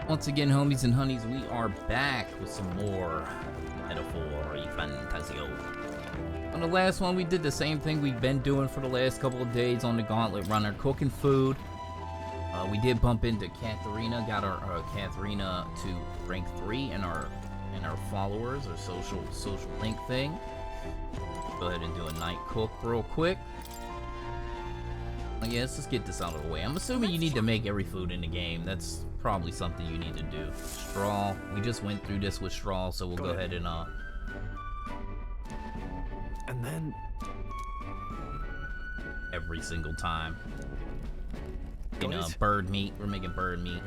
Once again, homies and honeys, we are back with some more Metaphor ReFantazio. On the last one, we did the same thing we've been doing for the last couple of days on the Gauntlet Runner, cooking food. We did bump into Katharina, got our Katharina to rank 3 in our followers, or social link thing. Go ahead and do a night cook real quick. Yeah, let's just get this out of the way. I'm assuming you need to make every food in the game. That's probably something you need to do. Straw. We just went through this with straw, so we'll go ahead and then every single time. You know, bird meat. We're making bird meat.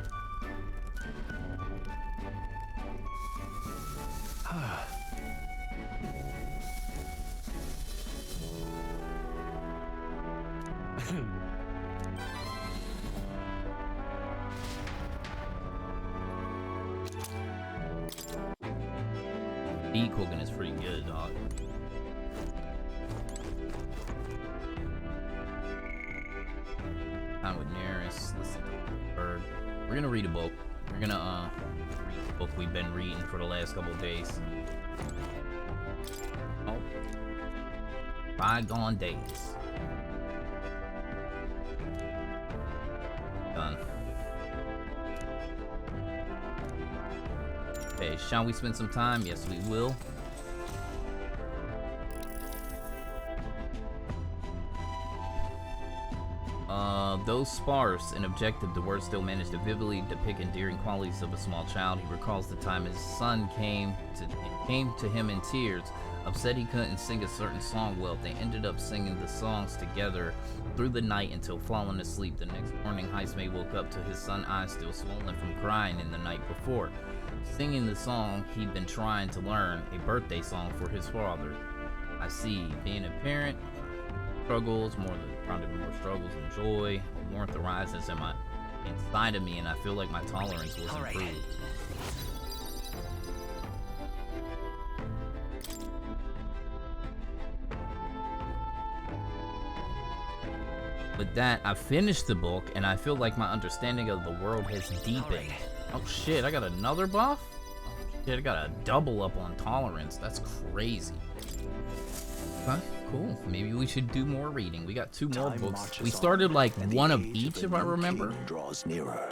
Meat cooking is pretty good, dog. Time with Nearest. Listen to bird. We're gonna read a book. We're gonna read the book we've been reading for the last couple of days. Oh, Bygone Days. Done. Okay, shall we spend some time? Yes, we will. Though sparse and objective, the words still manage to vividly depict endearing qualities of a small child. He recalls the time his son came to him in tears, upset he couldn't sing a certain song well. They ended up singing the songs together through the night until falling asleep. The next morning, Heismay woke up to his son's eyes still swollen from crying in the night before, singing the song he'd been trying to learn, a birthday song for his father. I see. Being a parent struggles more struggles and joy. Warmth arises inside of me, and I feel like my tolerance was improved. With that, I finished the book, and I feel like my understanding of the world has deepened. Oh shit, I got another buff? Oh shit, I got a double up on tolerance. That's crazy. Huh? Cool. Maybe we should do more reading. We got 2 more books. We started like one of each, if I remember. Draws nearer.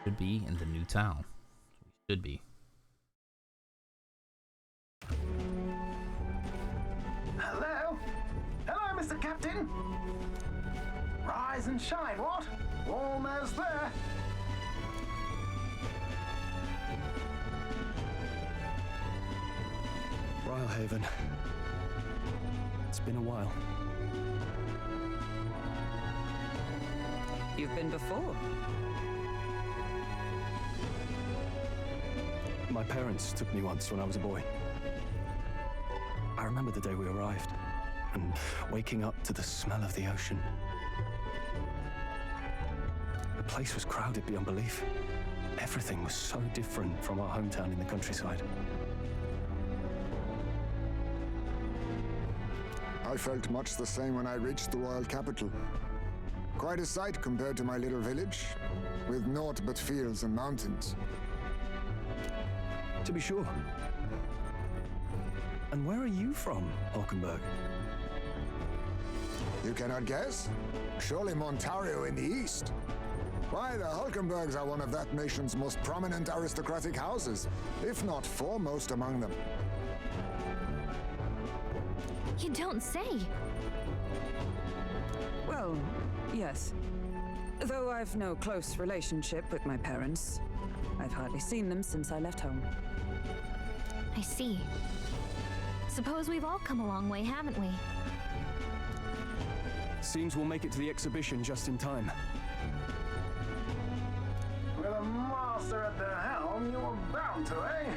Should be in the new town. We should be. Hello? Hello, Mr. Captain? Rise and shine, what? Almost there. Rylehaven. It's been a while. You've been before. My parents took me once when I was a boy. I remember the day we arrived, and waking up to the smell of the ocean. The place was crowded beyond belief. Everything was so different from our hometown in the countryside. I felt much the same when I reached the royal capital. Quite a sight compared to my little village, with naught but fields and mountains. To be sure. And where are you from, Hulkenberg? You cannot guess? Surely Montario in the east. Why, the Hulkenbergs are one of that nation's most prominent aristocratic houses, if not foremost among them. You don't say. Well, yes. Though I've no close relationship with my parents. I've hardly seen them since I left home. I see. Suppose we've all come a long way, haven't we? Seems we'll make it to the exhibition just in time. With a master at the helm, you were bound to, eh?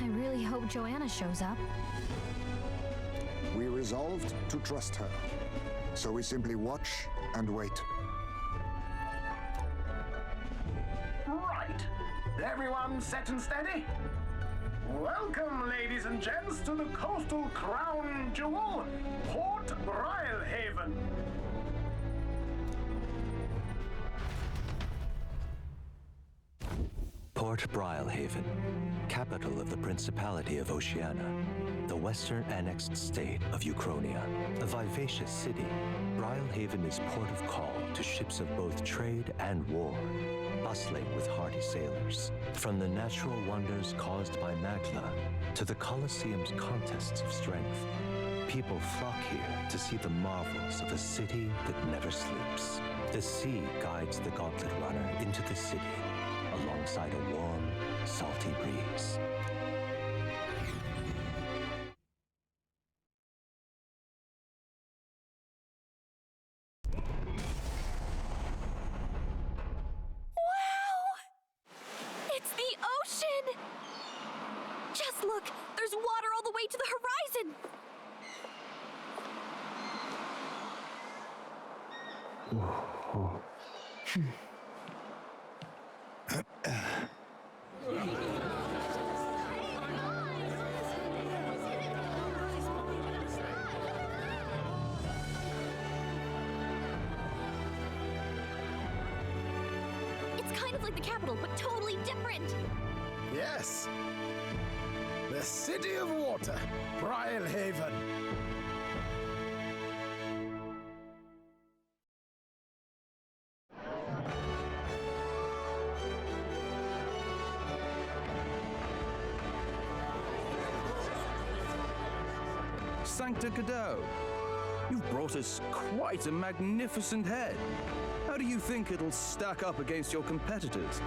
I really hope Joanna shows up. We resolved to trust her, so we simply watch and wait. Right. Everyone set and steady? Welcome, ladies and gents, to the coastal crown jewel, Port Rylehaven. Port Brilehaven, capital of the Principality of Oceania, the western annexed state of Uchronia. A vivacious city, Brilehaven is port of call to ships of both trade and war, bustling with hardy sailors. From the natural wonders caused by Magla to the Colosseum's contests of strength, people flock here to see the marvels of a city that never sleeps. The sea guides the Gauntlet Runner into the city, alongside a warm, salty breeze. It's the ocean! Just look! There's water all the way to the horizon! It's kind of like the capital, but totally different! Yes. The City of Water, Brilehaven. Sancta Cadeau, you've brought us quite a magnificent head. How do you think it'll stack up against your competitors?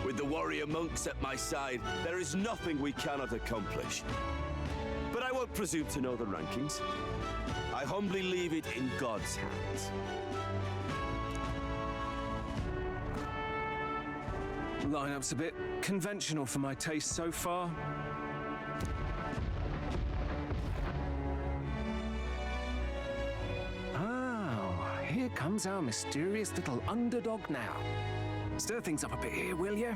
With the warrior monks at my side, there is nothing we cannot accomplish. But I won't presume to know the rankings. I humbly leave it in God's hands. Lineup's a bit conventional for my taste so far. Here comes our mysterious little underdog now. Stir things up a bit here, will you?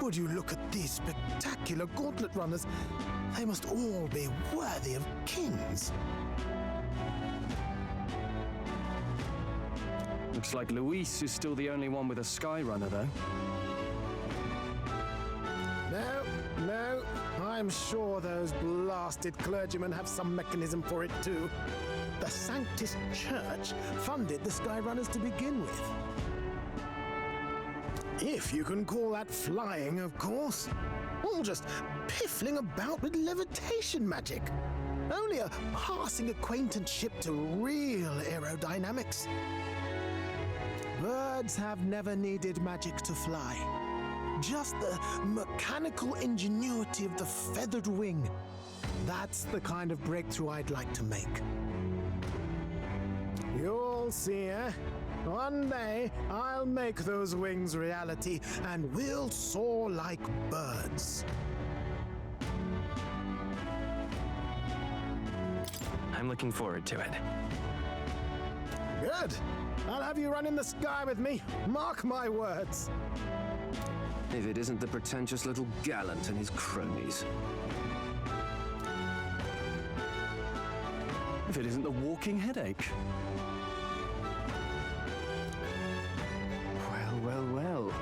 Would you look at these spectacular gauntlet runners? They must all be worthy of kings. Looks like Luis is still the only one with a sky runner, though. No, I'm sure those blasted clergymen have some mechanism for it too. The Sanctus Church funded the Skyrunners to begin with. If you can call that flying, of course. All just piffling about with levitation magic. Only a passing acquaintanceship to real aerodynamics. Birds have never needed magic to fly. Just the mechanical ingenuity of the feathered wing. That's the kind of breakthrough I'd like to make. You'll see, eh? One day, I'll make those wings reality, and we'll soar like birds. I'm looking forward to it. Good. I'll have you run in the sky with me. Mark my words. If it isn't the pretentious little gallant and his cronies. If it isn't the walking headache. Well.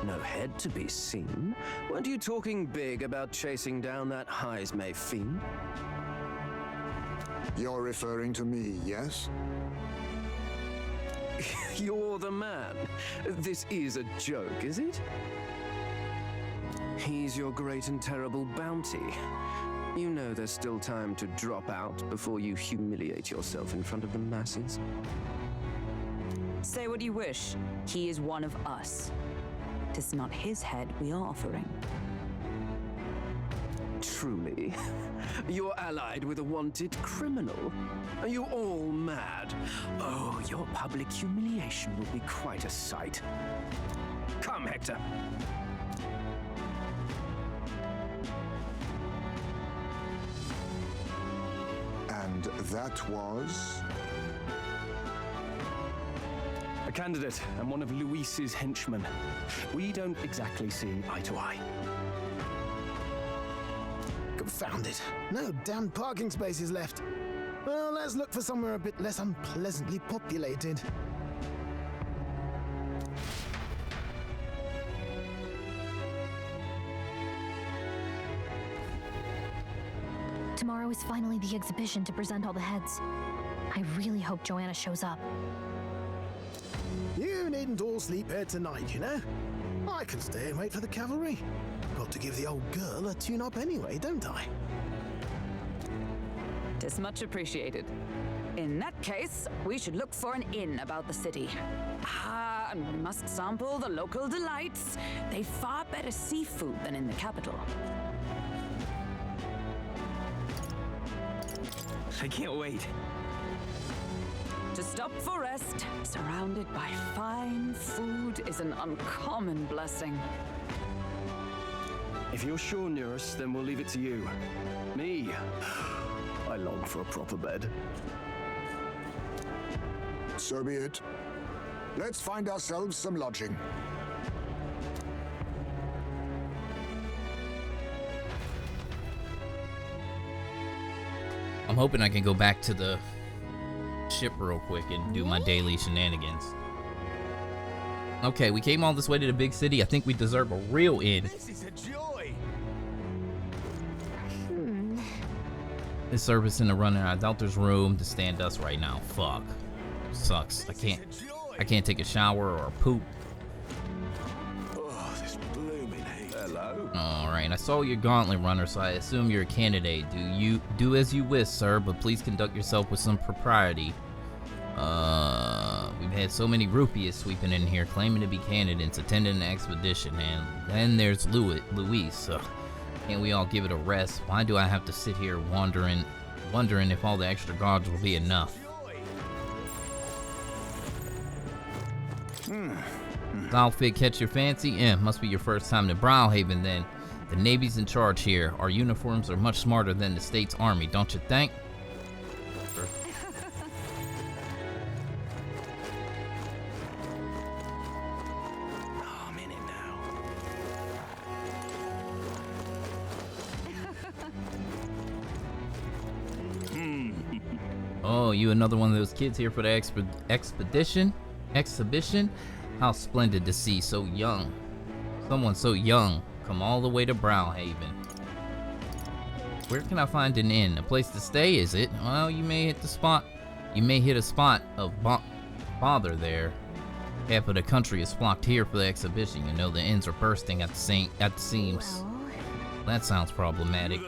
No head to be seen. Weren't you talking big about chasing down that Heismay fiend? You're referring to me, yes? You're the man. This is a joke, is it? He's your great and terrible bounty. You know there's still time to drop out before you humiliate yourself in front of the masses. Say what you wish. He is one of us. 'Tis not his head we are offering. Truly? You're allied with a wanted criminal? Are you all mad? Oh, your public humiliation will be quite a sight. Come, Hector. And that was... A candidate and one of Luis's henchmen. We don't exactly see eye to eye. Confound it. No damn parking spaces left. Well, let's look for somewhere a bit less unpleasantly populated. Tomorrow is finally the exhibition to present all the heads. I really hope Joanna shows up. You needn't all sleep here tonight, you know? I can stay and wait for the cavalry. Got to give the old girl a tune-up anyway, don't I? Tis much appreciated. In that case, we should look for an inn about the city. Ah, and we must sample the local delights. They've far better seafood than in the capital. I can't wait. To stop for rest, surrounded by fine food, is an uncommon blessing. If you're sure, Nearest, then we'll leave it to you. Me, I long for a proper bed. So be it. Let's find ourselves some lodging. I'm hoping I can go back to the ship real quick and do my daily shenanigans. Okay, we came all this way to the big city. I think we deserve a real inn. This is a joy. This service in the runner. I doubt there's room to stand us right now. Fuck. Sucks. I can't take a shower or poop. Oh, this blooming heat. Hello. Alright, I saw your gauntlet runner, so I assume you're a candidate. Do as you wish, sir, but please conduct yourself with some propriety. We've had so many rupias sweeping in here claiming to be candidates attending an expedition, and then there's Luis, so can't we all give it a rest? Why do I have to sit here wondering if all the extra guards will be enough? Does outfit catch your fancy? Must be your first time to Browhaven then. The Navy's in charge here. Our uniforms are much smarter than the state's army, don't you think? Oh, I'm in it now. Oh, you another one of those kids here for the exhibition? How splendid to see someone so young come all the way to Browhaven. Where can I find an inn? A place to stay, is it? Well, you may hit a spot of bother there. Half of the country is flocked here for the exhibition. You know the inns are bursting at the seams. That sounds problematic.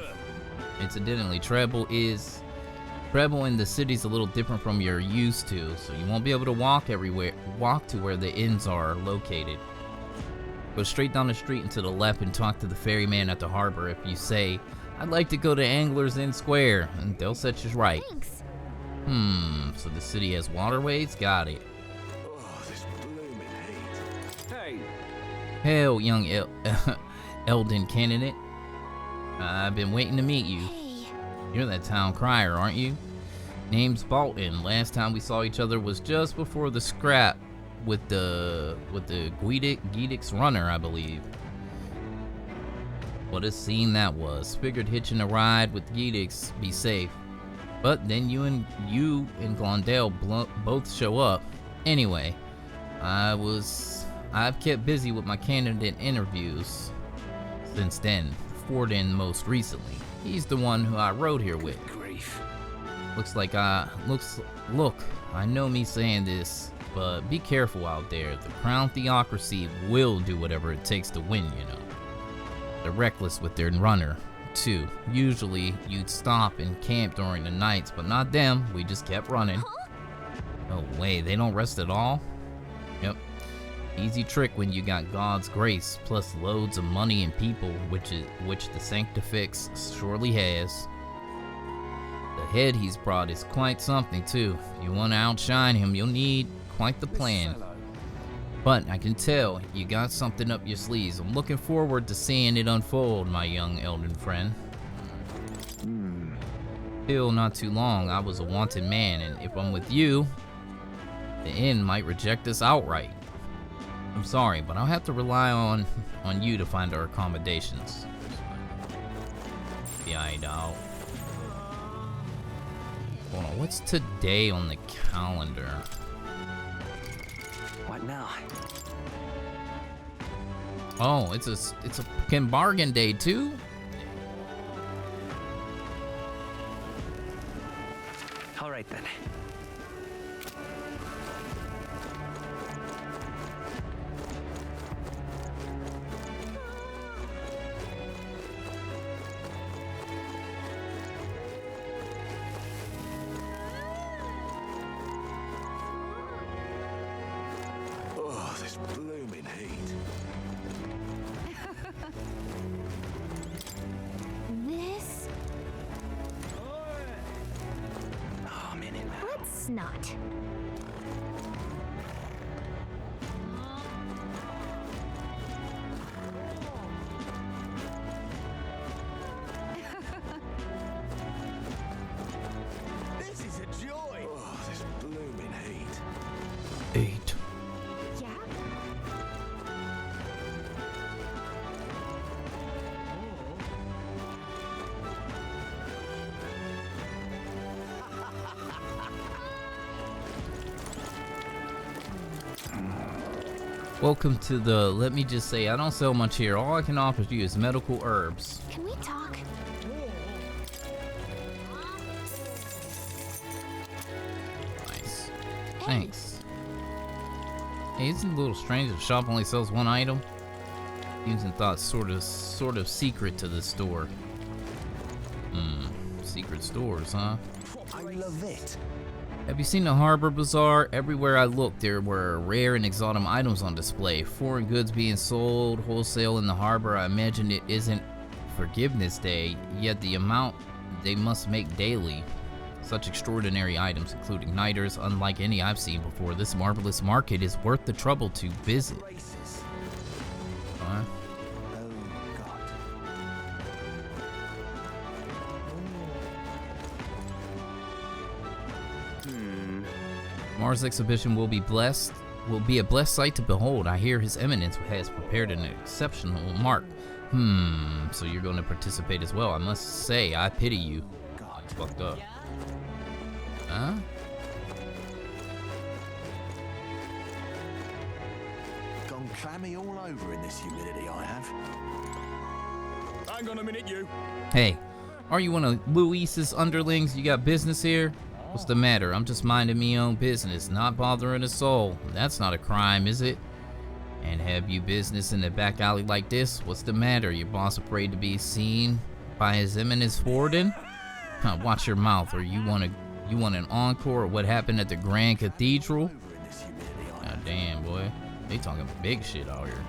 Incidentally, travel in the city's a little different from you're used to, so you won't be able to walk to where the inns are located. Go straight down the street and to the left and talk to the ferryman at the harbor. If you say, I'd like to go to Angler's Inn Square, and they'll set you right. Thanks. So the city has waterways? Got it. Oh, this blooming heat. Hey. Hell, young Elden candidate. I've been waiting to meet you. Hey. You're that town crier, aren't you? Name's Bolton. Last time we saw each other was just before the scrap with the Guidix runner, I believe. What a scene that was. Figured hitching a ride with Guidix be safe. But then you and Glondale both show up. Anyway, I've kept busy with my candidate interviews since then. Forden most recently. He's the one who I rode here with. Grief. Look, I know me saying this, but be careful out there. The Crown Theocracy will do whatever it takes to win, you know. They're reckless with their runner, too. Usually, you'd stop and camp during the nights, but not them. We just kept running. No way, they don't rest at all? Yep. Easy trick when you got God's grace, plus loads of money and people, which the Sanctifix surely has. The head he's brought is quite something too. If you want to outshine him, you'll need quite the plan. But I can tell you got something up your sleeves. I'm looking forward to seeing it unfold, my young Elden friend. Still not too long, I was a wanted man, and if I'm with you, The inn might reject us outright. I'm sorry, but I'll have to rely on you to find our accommodations. Yeah, I know. Hold on, what's today on the calendar? What now? Oh, it's a fucking bargain day too. All right then. Oh, this blooming heat. This? Oh, I'm in it now. Let's not. This is a joy. Oh, this blooming heat. 8. Yeah? Welcome to the, let me just say, I don't sell much here. All I can offer you is medical herbs. Can we talk? Nice. Hey. Thanks. Hey, isn't it a little strange if the shop only sells one item? Using thought sort of secret to the store. Secret stores, huh? I love it. Have you seen the Harbor Bazaar? Everywhere I looked, there were rare and exotic items on display. Foreign goods being sold wholesale in the harbor. I imagine it isn't Forgiveness Day, yet the amount they must make daily. Such extraordinary items, including nighters, unlike any I've seen before. This marvelous market is worth the trouble to visit. Huh? Oh, God. Mars exhibition will be a blessed sight to behold. I hear His Eminence has prepared an exceptional mark. So you're going to participate as well. I must say, I pity you. God, it's fucked up. Huh? Gone clammy all over in this humidity I have. Hang on a minute, you. Hey, are you one of Luis's underlings? You got business here? What's the matter? I'm just minding me own business, not bothering a soul. That's not a crime, is it? And have you business in the back alley like this? What's the matter? Your boss afraid to be seen by His Eminence Warden? Huh, watch your mouth, or you want an encore of what happened at the Grand Cathedral? God damn, boy. They talking big shit out here.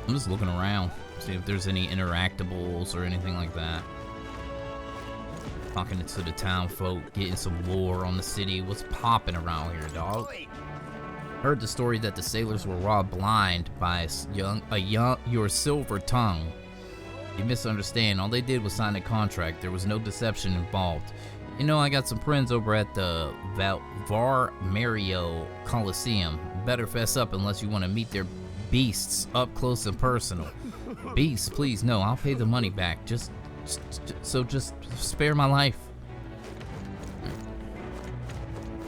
I'm just looking around, see if there's any interactables or anything like that. Talking to the town folk, getting some lore on the city. What's popping around here, dog? Heard the story that the sailors were robbed blind by your silver tongue. You misunderstand. All they did was sign a contract. There was no deception involved. You know, I got some friends over at the Var Mario Coliseum. Better fess up unless you want to meet their beasts up close and personal. Beasts, please, no, I'll pay the money back. Just spare my life.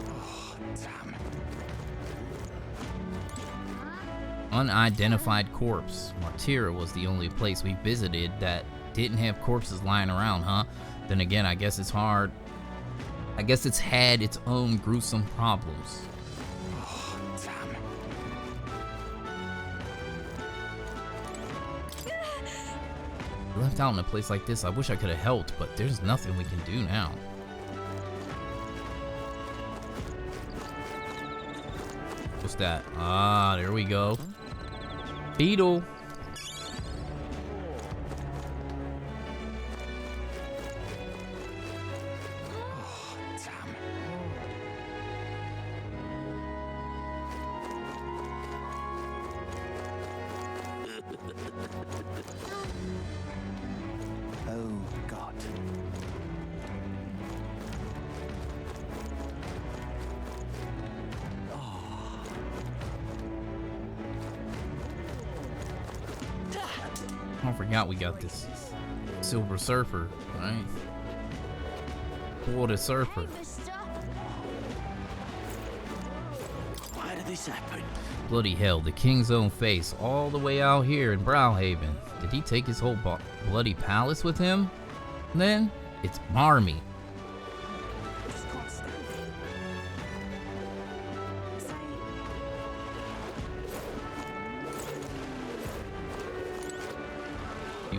Oh, damn. Unidentified corpse. Martira was the only place we visited that didn't have corpses lying around, huh? Then again, I guess it's hard. I guess it's had its own gruesome problems. Oh, damn. Left out in a place like this, I wish I could have helped, but there's nothing we can do now. What's that? Ah, there we go. Beetle. Oh, damn. I forgot we got this Silver Surfer, right? Pull the Surfer. Why did this happen? Bloody hell, the king's own face, all the way out here in Browhaven. Did he take his whole bloody palace with him? Then, it's Marmee.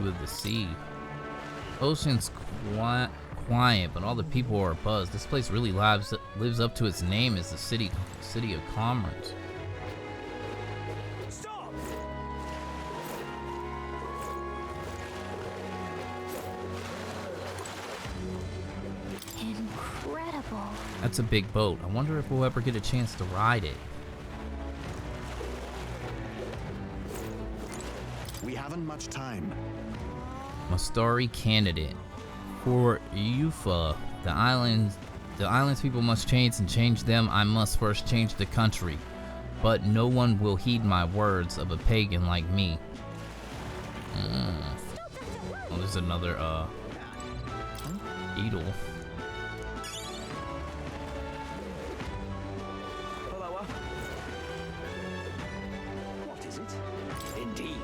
With the sea. Ocean's quiet, but all the people are buzzed. This place really lives up to its name as the city of commerce. Stop! Incredible. That's a big boat. I wonder if we'll ever get a chance to ride it. We haven't much time. Mastari candidate. For Yufa, the island's people must change, and change them I must first change the country. But no one will heed my words of a pagan like me. Oh, there's another beetle. What is it? Indeed.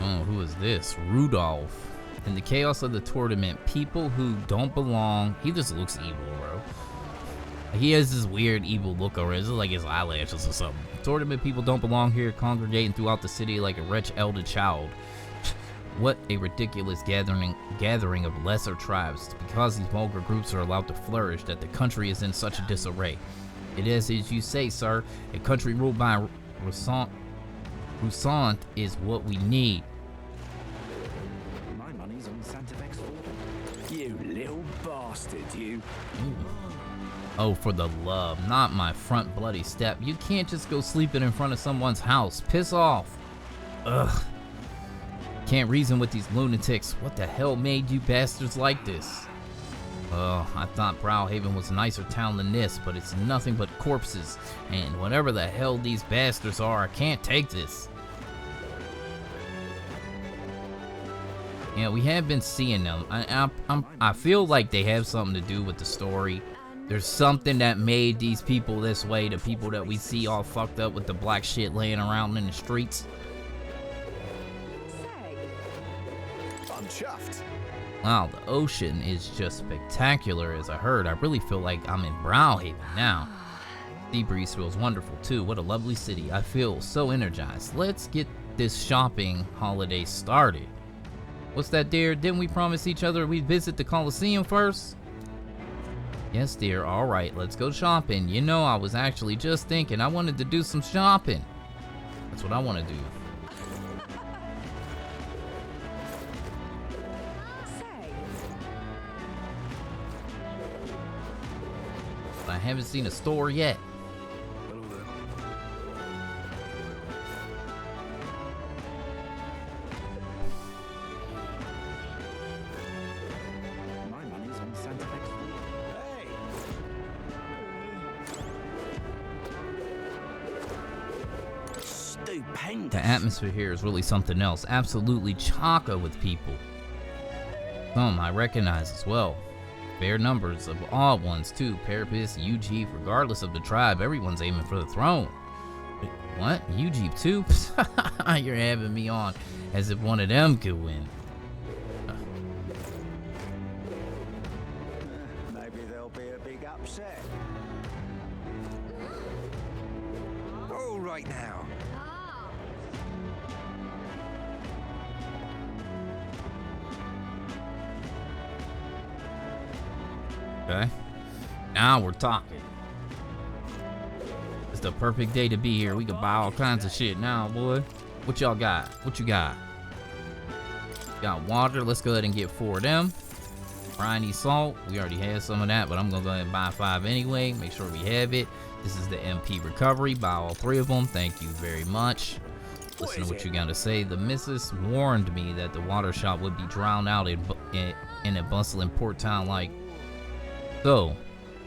Oh, who is this? Rudolph. In the chaos of the tournament, people who don't belong. He just looks evil, bro. He has this weird evil look over it. It's like his eyelashes or something. Tournament people don't belong here, congregating throughout the city like a wretched elder child. What a ridiculous gathering of lesser tribes. Because these vulgar groups are allowed to flourish, that the country is in such a disarray. It is as you say, sir. A country ruled by Roussant is what we need. My money's on Santa Fe's order. You little bastard, you. Oh, for the love, not my front bloody step. You can't just go sleeping in front of someone's house. Piss off. Ugh. Can't reason with these lunatics. What the hell made you bastards like this? Oh, I thought Browhaven was a nicer town than this, but it's nothing but corpses. And whatever the hell these bastards are, I can't take this. Yeah, we have been seeing them. I feel like they have something to do with the story. There's something that made these people this way, the people that we see all fucked up with the black shit laying around in the streets. I'm chuffed. Wow, the ocean is just spectacular, as I heard. I really feel like I'm in Browhaven now. Sea breeze feels wonderful too. What a lovely city. I feel so energized. Let's get this shopping holiday started. What's that, dear? Didn't we promise each other we'd visit the Colosseum first? Yes, dear. All right, let's go shopping. You know, I was actually just thinking I wanted to do some shopping. That's what I want to do. But I haven't seen a store yet. The atmosphere here is really something else. Absolutely chock-a with people. Some I recognize as well. Fair numbers of odd ones too. Parapis, UG, regardless of the tribe, everyone's aiming for the throne. Wait, what? UG too? You're having me on as if one of them could win. Maybe there'll be a big upset. All right now. Okay, now we're talking. It's the perfect day to be here. We can buy all kinds of shit now, boy. What y'all got? What you got? Got water. Let's go ahead and get 4 of them. Briny salt. We already had some of that, but I'm gonna go ahead and buy 5 anyway. Make sure we have it. This is the MP recovery. Buy all 3 of them. Thank you very much. Listen to what you gotta say. The missus warned me that the water shop would be drowned out in a bustling port town like. So,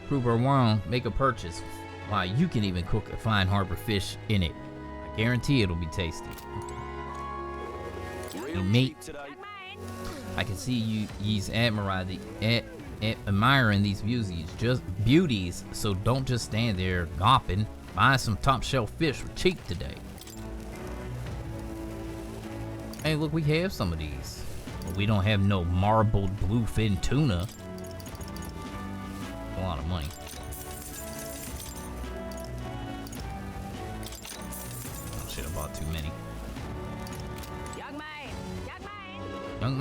prove her wrong, make a purchase. Why, you can even cook a fine harbor fish in it. I guarantee it'll be tasty. Real mate. cheap today. I can see ye's admiring these beauties, so don't just stand there gawping. Buy some top shelf fish for cheap today. Hey, look, we have some of these. But we don't have no marbled bluefin tuna. A lot of money. Oh shit, I bought too many. Young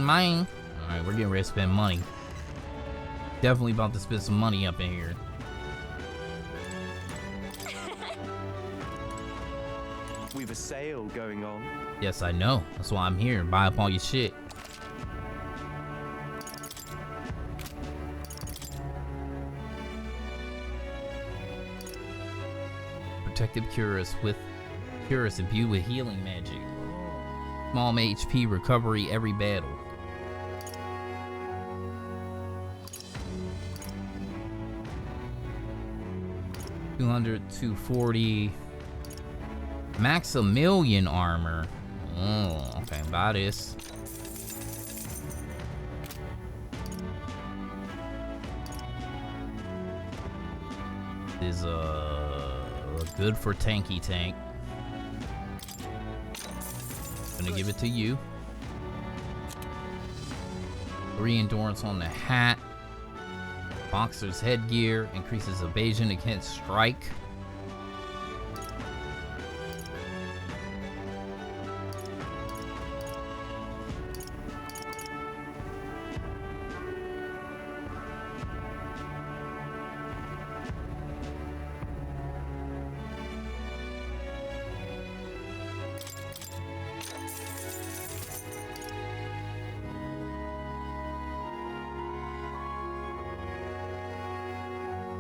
man. Alright, we're getting ready to spend money. Definitely about to spend some money up in here. We've a sale going on. Yes, I know. That's why I'm here. Buy up all your shit. Protective Cuirass imbued with healing magic. Small HP recovery every battle. $200, $240. Maximilian armor. Oh, okay, buy this. Is good for tanky tank. Gonna give it to you. 3 endurance on the hat. Boxer's headgear increases evasion against strike.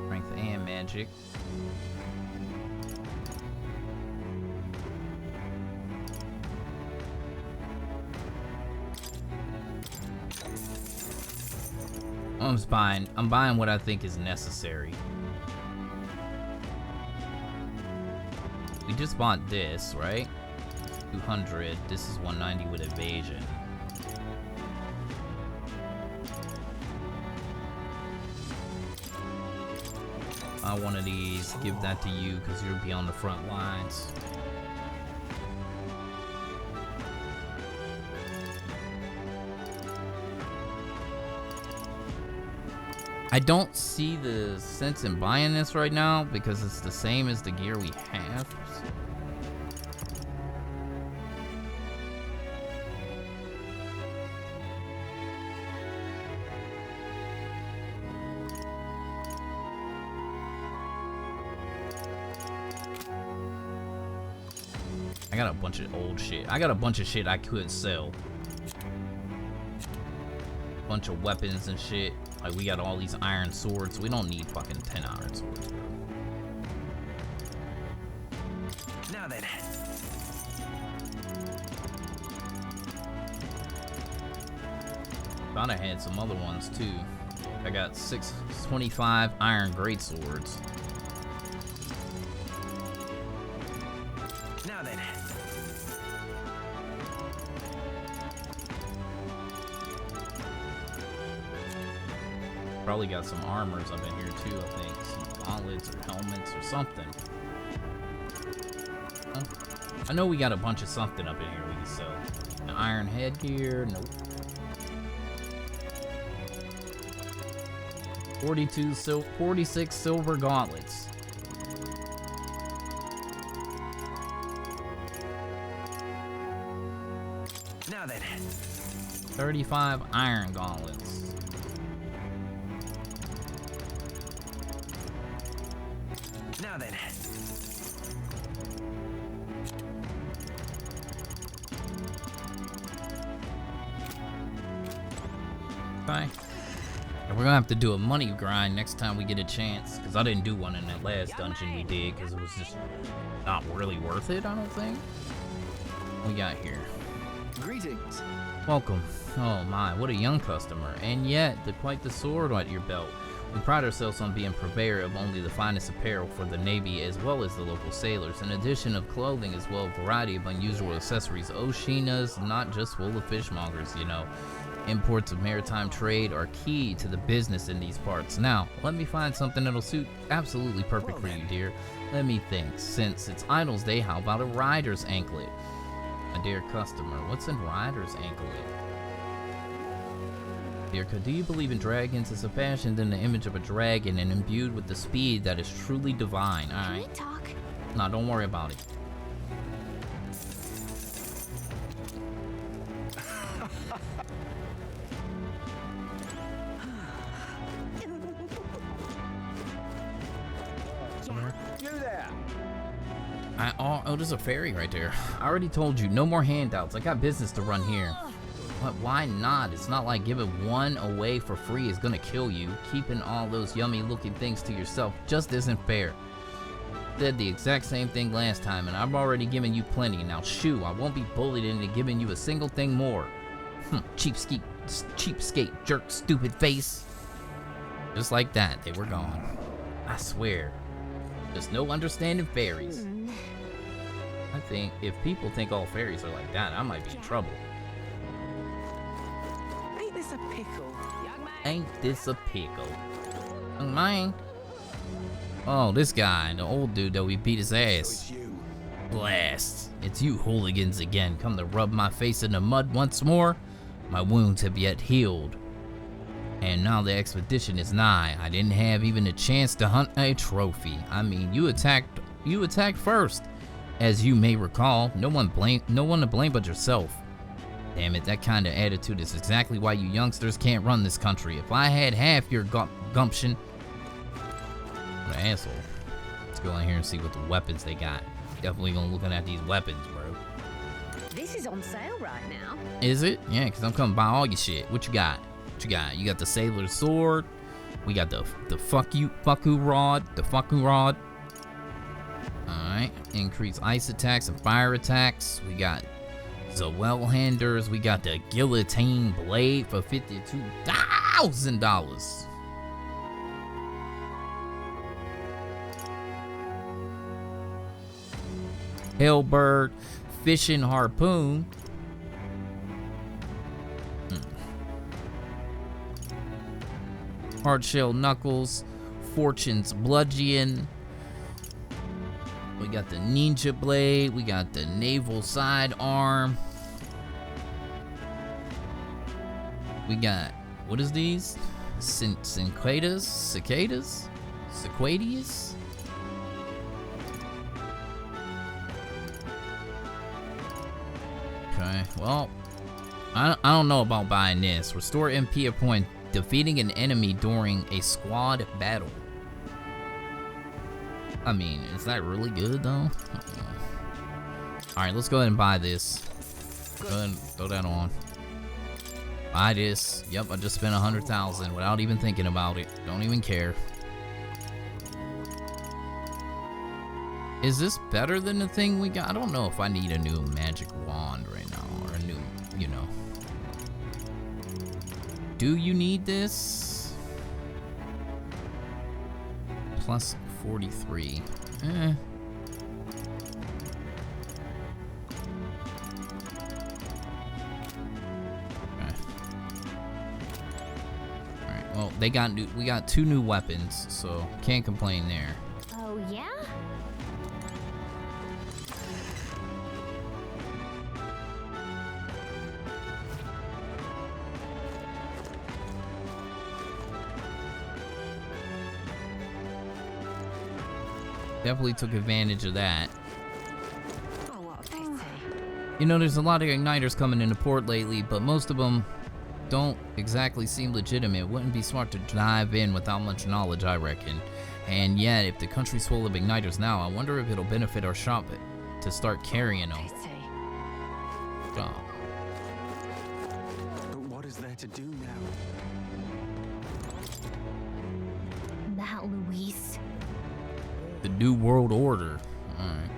Strength and magic. I'm buying what I think is necessary. We just bought this, right? 200. This is 190 with evasion. Buy one of these, give that to you because you'll be on the front lines. I don't see the sense in buying this right now because it's the same as the gear we have. So. I got a bunch of old shit. I got a bunch of shit I could sell. Bunch of weapons and shit. Like, we got all these iron swords. We don't need fucking 10 iron swords, bro. Now then. Thought I had some other ones too. I got 625 iron greatswords. Now then. Probably got some armors up in here too, I think. Some gauntlets or helmets or something. Huh? I know we got a bunch of something up in here we can sell. An iron headgear, nope. 46 silver gauntlets. Now then. 35 iron gauntlets. Now then. Okay. And we're gonna have to do a money grind next time we get a chance, because I didn't do one in that last dungeon we did, because it was just not really worth it, I don't think. What we got here? Greetings. Welcome. Oh my, what a young customer. And yet, quite the sword at your belt. We pride ourselves on being purveyor of only the finest apparel for the Navy as well as the local sailors. In addition of clothing as well, a variety of unusual accessories. Oceania's not just full of fishmongers, you know. Imports of maritime trade are key to the business in these parts. Now, let me find something that'll suit absolutely perfect for you, dear. Let me think. Since it's Idol's Day, how about a rider's anklet? My dear customer, what's a rider's anklet? Dear, do you believe in dragons? It's fashioned in the image of a dragon and imbued with the speed that is truly divine. All right. Can we talk? No, don't worry about it. You there! Oh, there's a ferry right there. I already told you, no more handouts. I got business to run here. But why not? It's not like giving one away for free is gonna kill you. Keeping all those yummy looking things to yourself just isn't fair. Did the exact same thing last time and I've already given you plenty. Now shoo, I won't be bullied into giving you a single thing more. Cheapskate, jerk, stupid face. Just like that, they were gone. I swear. There's no understanding fairies. I think if people think all fairies are like that, I might be in trouble. Ain't this a pickle? Ain't this a pickle? Young man. Oh, this guy, the old dude that we beat his ass. Blast. It's you hooligans again. Come to rub my face in the mud once more? My wounds have yet healed. And now the expedition is nigh. I didn't have even a chance to hunt a trophy. I mean, you attacked first. As you may recall, no one to blame but yourself. Damn it, that kind of attitude is exactly why you youngsters can't run this country. If I had half your gumption... What an asshole. Let's go in here and see what the weapons they got. Definitely gonna looking at these weapons, bro. This is on sale right now. Is it? Yeah, because I'm coming to buy all your shit. What you got? What you got? You got the sailor's sword. We got the fucku rod. Alright. Increase ice attacks and fire attacks. We got the well-handers. We got the guillotine blade for $52,000. Hellbird, fishing harpoon. Hardshell knuckles, fortune's bludgeon. We got the ninja blade. We got the naval sidearm. We got, what is these? Cicadas? Okay, well, I don't know about buying this. Restore MP upon defeating an enemy during a squad battle. I mean, is that really good though? Alright, let's go ahead and buy this. Go ahead and throw that on. Buy this. Yep, I just spent 100,000 without even thinking about it. Don't even care. Is this better than the thing we got? I don't know if I need a new magic wand right now, or a new, you know. Do you need this? Plus 43. Okay. Alright, well, we got 2 new weapons, so can't complain there. Oh, yeah? Definitely took advantage of that. Oh, what a pity. You know, there's a lot of igniters coming into port lately, but most of them don't exactly seem legitimate. Wouldn't be smart to dive in without much knowledge, I reckon. And yet, if the country's full of igniters now, I wonder if it'll benefit our shop to start carrying them. Pity. Oh. But what is there to do now? Now, Luis. The New World Order. Alright.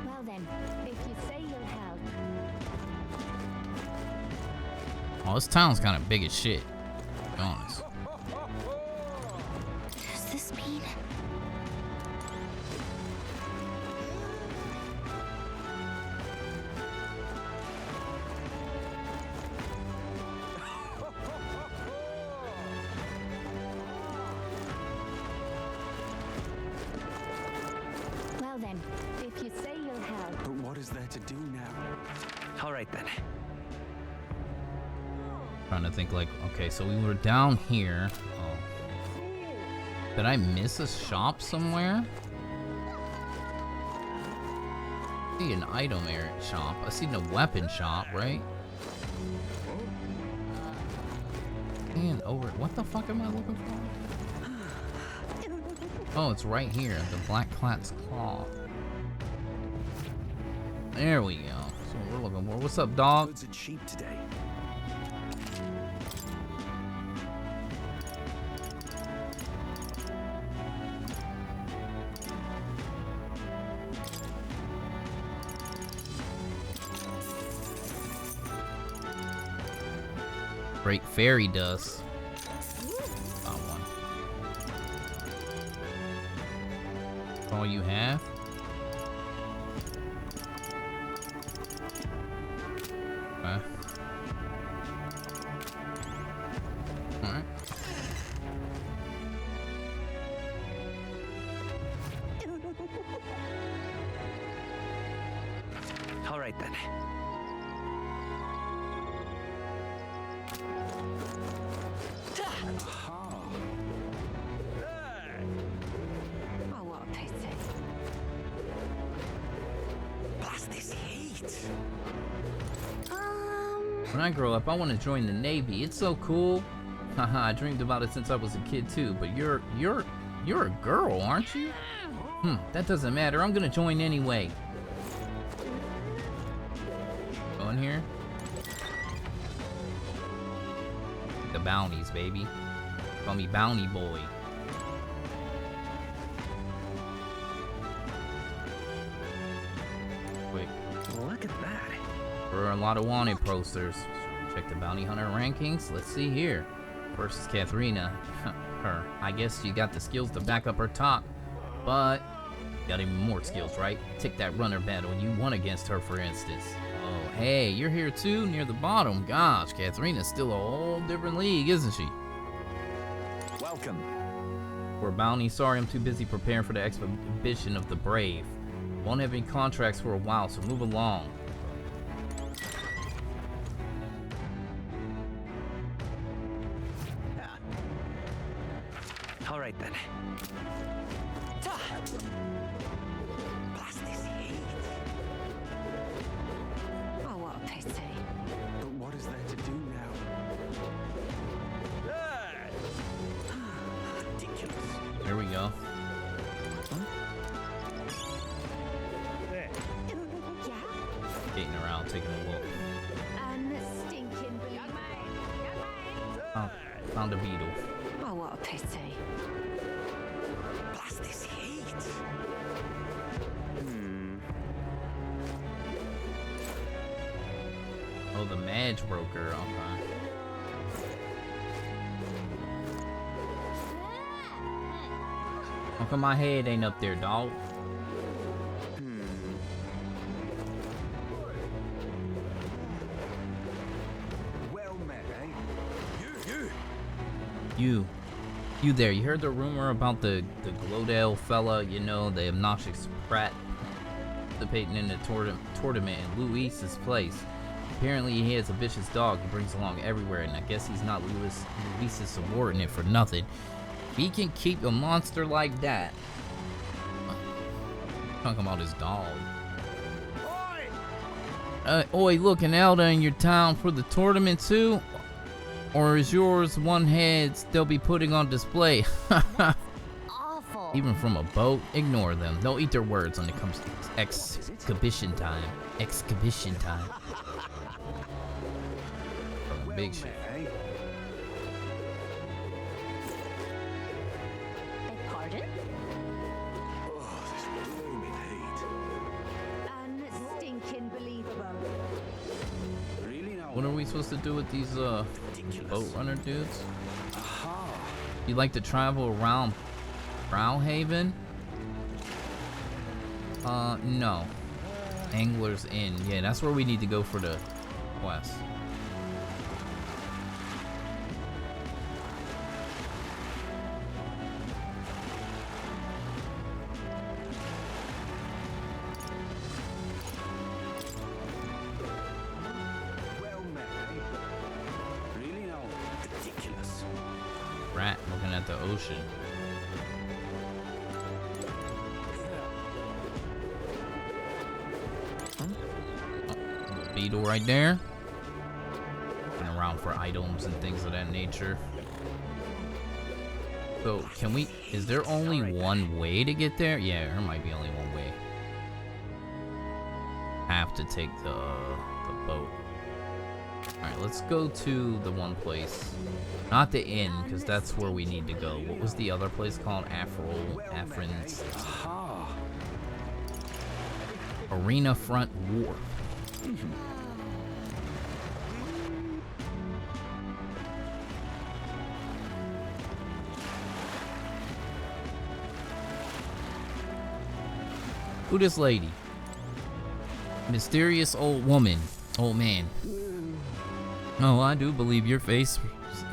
Well then, if you say you'll help. Oh, this town's kind of big as shit, to be honest. Does this mean? Well then, if you say you'll help. But what is there to do now? All right then. Trying to think like, okay, so we were down here. Oh. Did I miss a shop somewhere? I see an item area shop. I see a weapon shop, right? And over, what the fuck am I looking for? Oh, it's right here, the Black Cat's Claw. There we go. That's what we're looking for. What's up, dog? Goods are cheap today. Great fairy dust. Got one. That's all you have? Okay. Alright. All right then. Oh, what a pity. Blast this heat. When I grow up, I want to join the Navy. It's so cool. Haha, I dreamed about it since I was a kid too, but you're a girl, aren't you? That doesn't matter. I'm gonna join anyway. Go in here. The bounties, baby. Call me Bounty Boy. Quick. Look at that. There are a lot of wanted posters. Check the bounty hunter rankings. Let's see here. First is Katharina. Her. I guess you got the skills to back up her top, but got even more skills, right? Take that runner battle you won against her, for instance. Oh, hey, you're here too, near the bottom. Gosh, Katharina's still a whole different league, isn't she? Welcome. For bounty, sorry, I'm too busy preparing for the exhibition of the brave. Won't have any contracts for a while, so move along. All right then. Blast this heat. Oh, what a pity. But what is there to do now? Ridiculous. Here we go. Skating around, taking a look. Unstinking Oh, found a beetle. Oh, what a pity. Blast this heat. Oh, the Madge Broker. Okay. How come my head ain't up there, dog? Well met, eh? You there, you heard the rumor about the Glodale fella, you know, the obnoxious brat participating in the tournament in Luis's place. Apparently he has a vicious dog he brings along everywhere, and I guess he's not Luis's subordinate for nothing. He can keep a monster like that. Talking about his dog. Oi, look, an Elder in your town for the tournament too? Or is yours one heads they'll be putting on display? awful. Even from a boat? Ignore them. They'll eat their words when it comes to exhibition time. Exhibition time. From big shit. Eh? Beg pardon? Oh, this blooming heat. Unstinking believable. Really now? What are we supposed to do with these boat runner dudes? You like to travel around Browhaven? No. Angler's Inn. Yeah, that's where we need to go for the quest. Rat looking at the ocean. Beetle right there. Looking around for items and things of that nature. So can we, is there only one way to get there? Yeah, there might be only one way. Have to take the boat. Alright, let's go to the one place. Not the inn, because that's where we need to go. What was the other place called? Afrin's Arena Front Wharf. Who this lady? Mysterious old woman. Old man. Oh, I do believe your face.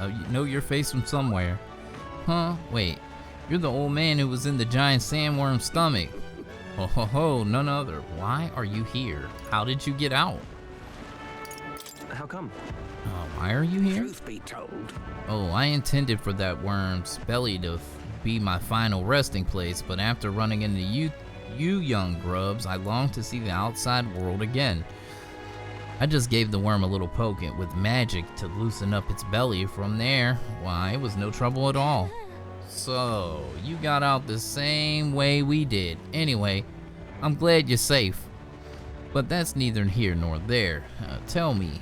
You know your face from somewhere. Huh? Wait. You're the old man who was in the giant sandworm's stomach. Ho ho ho, none other. Why are you here? How did you get out? How come? Why are you here? Truth be told. Oh, I intended for that worm's belly to be my final resting place, but after running into you young grubs, I long to see the outside world again. I just gave the worm a little poke with magic to loosen up its belly. From there, why, it was no trouble at all. So, you got out the same way we did. Anyway, I'm glad you're safe. But that's neither here nor there. Tell me,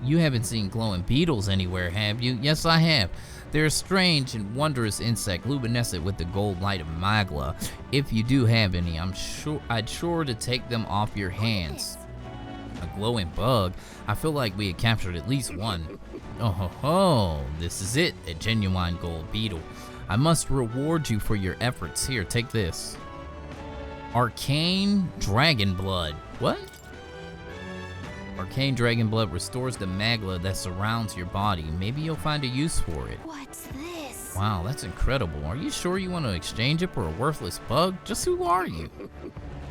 you haven't seen glowing beetles anywhere, have you? Yes, I have. They're a strange and wondrous insect, luminescent with the gold light of magla. If you do have any, I'd sure to take them off your hands. A glowing bug? I feel like we had captured at least one. Oh ho ho, this is it, a genuine gold beetle. I must reward you for your efforts. Here, take this. Arcane Dragon Blood. What? Arcane Dragon Blood restores the magla that surrounds your body. Maybe you'll find a use for it. What's this? Wow, that's incredible. Are you sure you want to exchange it for a worthless bug? Just who are you?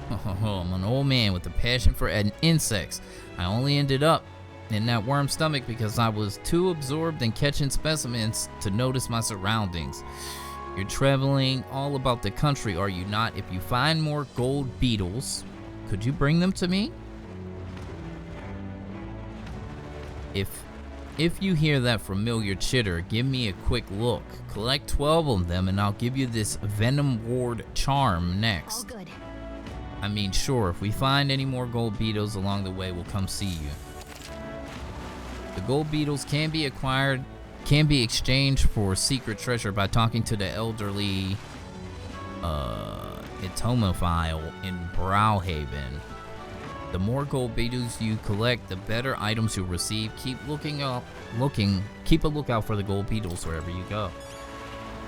Oh, I'm an old man with a passion for insects. I only ended up in that worm's stomach because I was too absorbed in catching specimens to notice my surroundings. You're traveling all about the country, are you not? If you find more gold beetles, could you bring them to me? If you hear that familiar chitter, give me a quick look. Collect 12 of them and I'll give you this Venom Ward charm next. All good. I mean, sure, if we find any more gold beetles along the way, we'll come see you. The gold beetles can be exchanged for secret treasure by talking to the elderly Etomophile in Browhaven. The more gold beetles you collect, the better items you'll receive. Keep keep a lookout for the gold beetles wherever you go.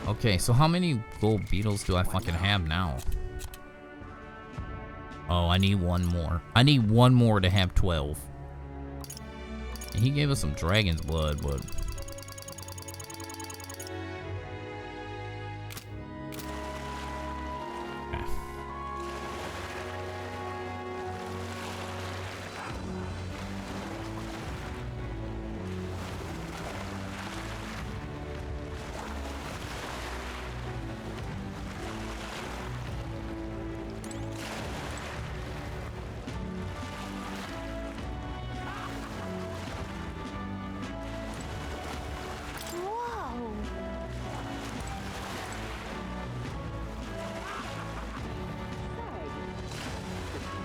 Okay, so how many gold beetles do I fucking have now? Oh, I need one more. I need one more to have 12. And he gave us some dragon's blood, but...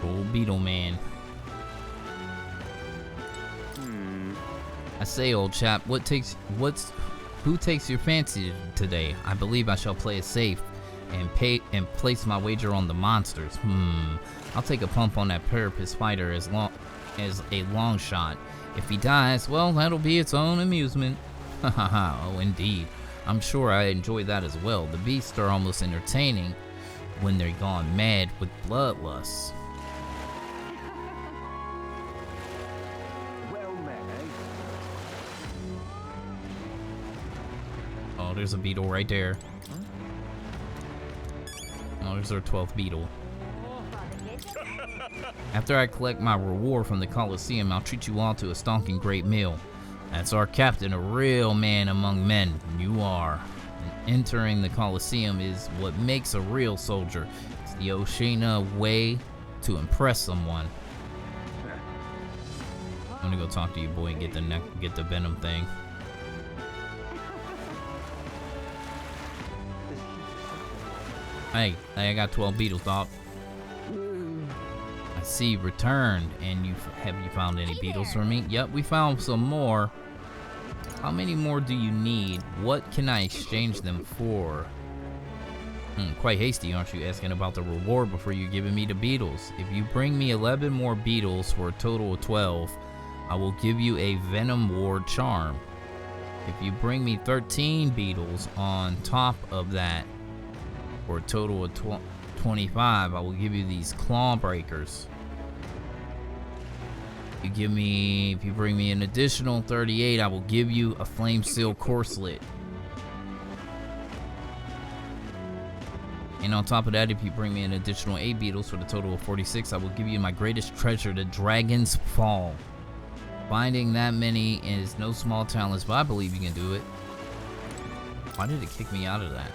Old beetle man. I say, old chap, who takes your fancy today? I believe I shall play it safe and place my wager on the monsters. I'll take a pump on that Parapus fighter as a long shot. If he dies, well, that'll be its own amusement. Hahaha, oh indeed. I'm sure I enjoy that as well. The beasts are almost entertaining when they're gone mad with bloodlust. Well met, eh? Oh, there's a beetle right there. Oh, there's our 12th beetle. After I collect my reward from the Colosseum, I'll treat you all to a stonking great meal. That's our captain, a real man among men. You are. And entering the Colosseum is what makes a real soldier. It's the Oceana way to impress someone. I'm gonna go talk to you, boy, and get the venom thing. Hey, I got 12 beetles, dog. I see, returned, and have you found any beetles for me? Yep, we found some more. How many more do you need? What can I exchange them for? Quite hasty, aren't you, asking about the reward before you giving me the beetles? If you bring me 11 more beetles for a total of 12, I will give you a Venom Ward charm. If you bring me 13 beetles on top of that, for a total of 25, I will give you these claw breakers. If you bring me an additional 38, I will give you a flame seal corselet. And on top of that, if you bring me an additional 8 beetles for the total of 46, I will give you my greatest treasure, the Dragon's Fall. Finding that many is no small challenge, but I believe you can do it. Why did it kick me out of that?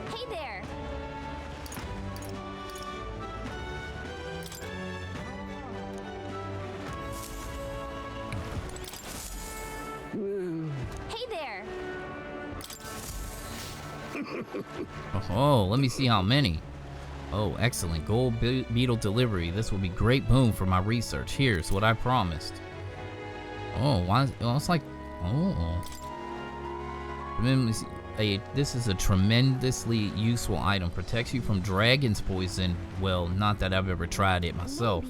Hey there! Hey there! Oh, let me see how many. Oh, excellent. Gold beetle delivery. This will be great boom for my research. Here's what I promised. Oh, why? Oh, it's like, oh. This is a tremendously useful item. Protects you from dragon's poison. Well, not that I've ever tried it myself.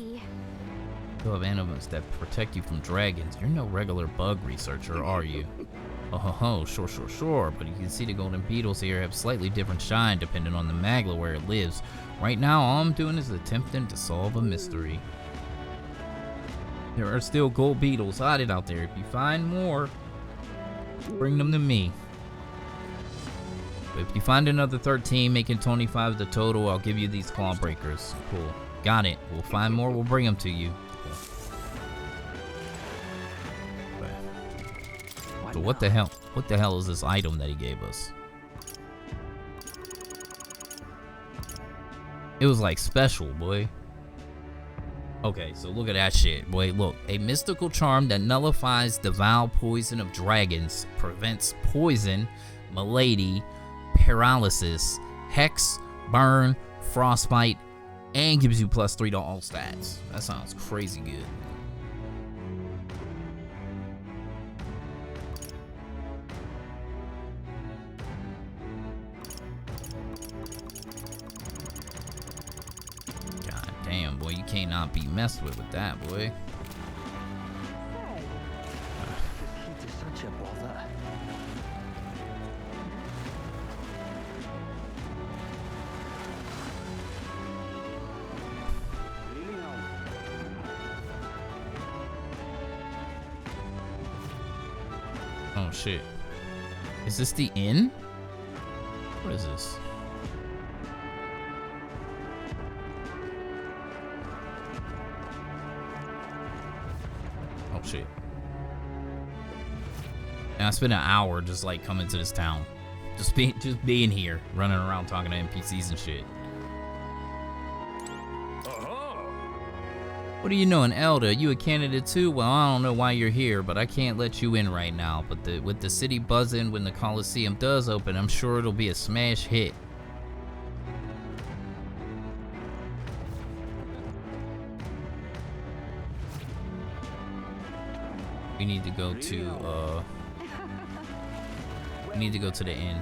You have animals that protect you from dragons. You're no regular bug researcher, are you? Oh, sure. But you can see the golden beetles here have slightly different shine depending on the magla where it lives. Right now, all I'm doing is attempting to solve a mystery. There are still gold beetles hiding out there. If you find more, bring them to me. But if you find another 13, making 25 the total, I'll give you these claw breakers. Cool. Got it. We'll find more, we'll bring them to you. So what the hell? What the hell is this item that he gave us? It was like special, boy. Okay, so look at that shit, boy. Look, a mystical charm that nullifies the vile poison of dragons, prevents poison, malady, paralysis, hex, burn, frostbite, and gives you +3 to all stats. That sounds crazy good. Damn, boy, you cannot be messed with that, boy. Heat is such a bother. Oh shit. Is this the inn? What is this? Oh shit. And I spent an hour just like coming to this town. Just being here, running around talking to NPCs and shit. What do you know, an elder? You a candidate too? Well, I don't know why you're here, but I can't let you in right now. But with the city buzzing when the Colosseum does open, I'm sure it'll be a smash hit. We need to go to the inn.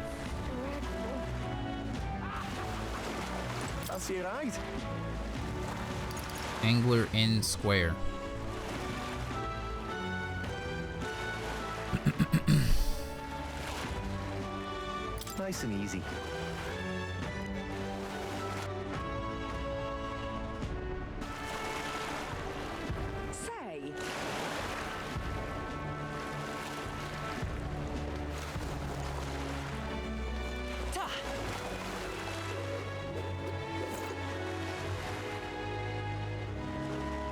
That's it, right? Angler Inn Square. Nice and easy. Say,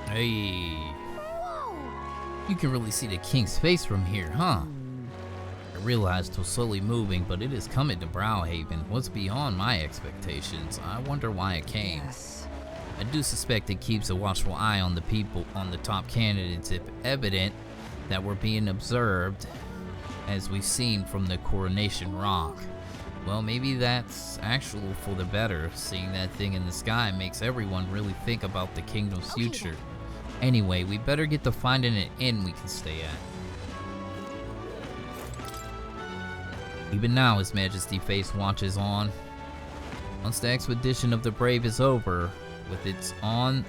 Hey. You can really see the king's face from here, huh? I realized it was slowly moving, but it is coming to Browhaven. What's beyond my expectations? I wonder why it came. yes. I do suspect it keeps a watchful eye on the people, on the top candidates, if evident that we're being observed, as we've seen from the Coronation Rock. Well, maybe that's actually for the better. Seeing that thing in the sky makes everyone really think about the kingdom's Okay, future. Anyway, we better get to finding an inn we can stay at. Even now, His Majesty face watches on. Once the expedition of the brave is over, with its on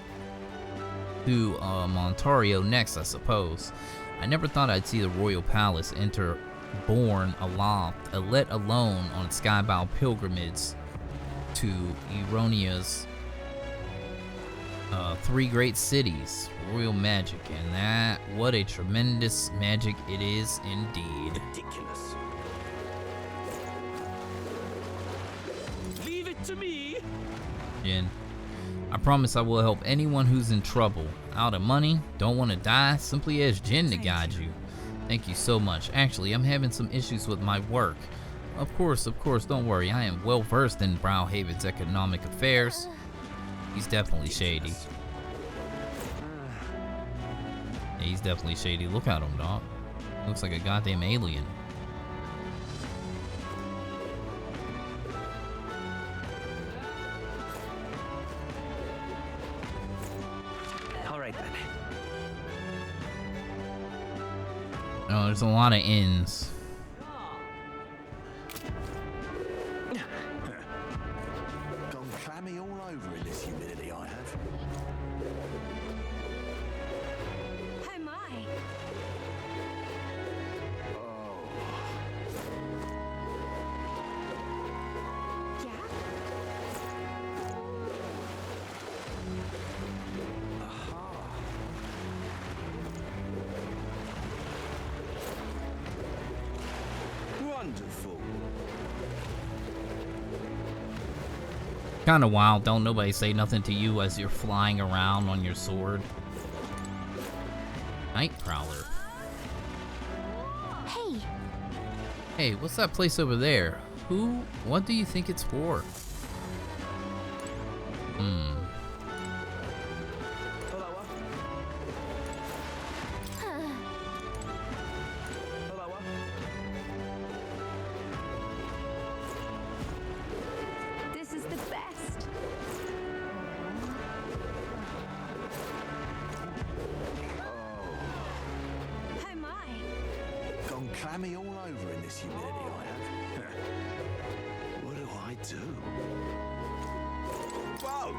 to Montario next, I suppose. I never thought I'd see the royal palace enter borne aloft, let alone on skybound pilgrimage to Eronia's three great cities. Royal magic, and that, what a tremendous magic it is indeed. Ridiculous. Leave it to me. Jin, I promise I will help anyone who's in trouble. Out of money, don't want to die, simply ask Jin to guide you. Thank you so much. Actually, I'm having some issues with my work. Of course, don't worry. I am well versed in Browhaven's economic affairs. He's definitely shady. Yeah, he's definitely shady. Look at him, dog. Looks like a goddamn alien. All right then. Oh, there's a lot of inns. Gone clammy all over in this humidity I have. Oh my. Yeah? Wonderful. Kinda wild, don't nobody say nothing to you as you're flying around on your sword. Night Prowler. Hey, Hey, what's that place over there? What do you think it's for? this is the best. Oh my. Gone clammy all over in this humidity I have. What do I do? Whoa!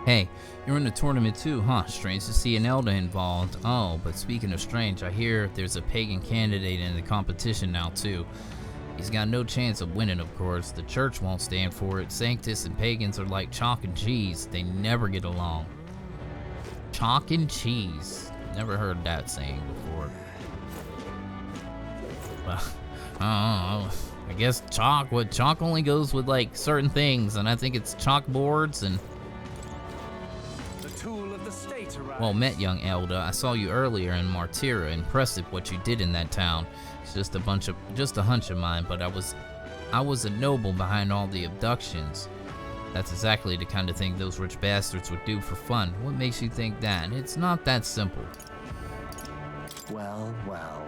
Hey, you're in the tournament too, huh? Strange to see an elder involved. Oh, but speaking of strange, I hear there's a pagan candidate in the competition now too. He's got no chance of winning, of course. The church won't stand for it. Sanctus and pagans are like chalk and cheese. They never get along. Chalk and cheese. Never heard that saying before. Well, I guess chalk only goes with like certain things, and I think it's chalkboards and... The tool of the state arrives. Well met, young elder. I saw you earlier in Martyra. Impressive what you did in that town. It's just a hunch of mine, but I was a noble behind all the abductions. That's exactly the kind of thing those rich bastards would do for fun. What makes you think that? It's not that simple. Well, well.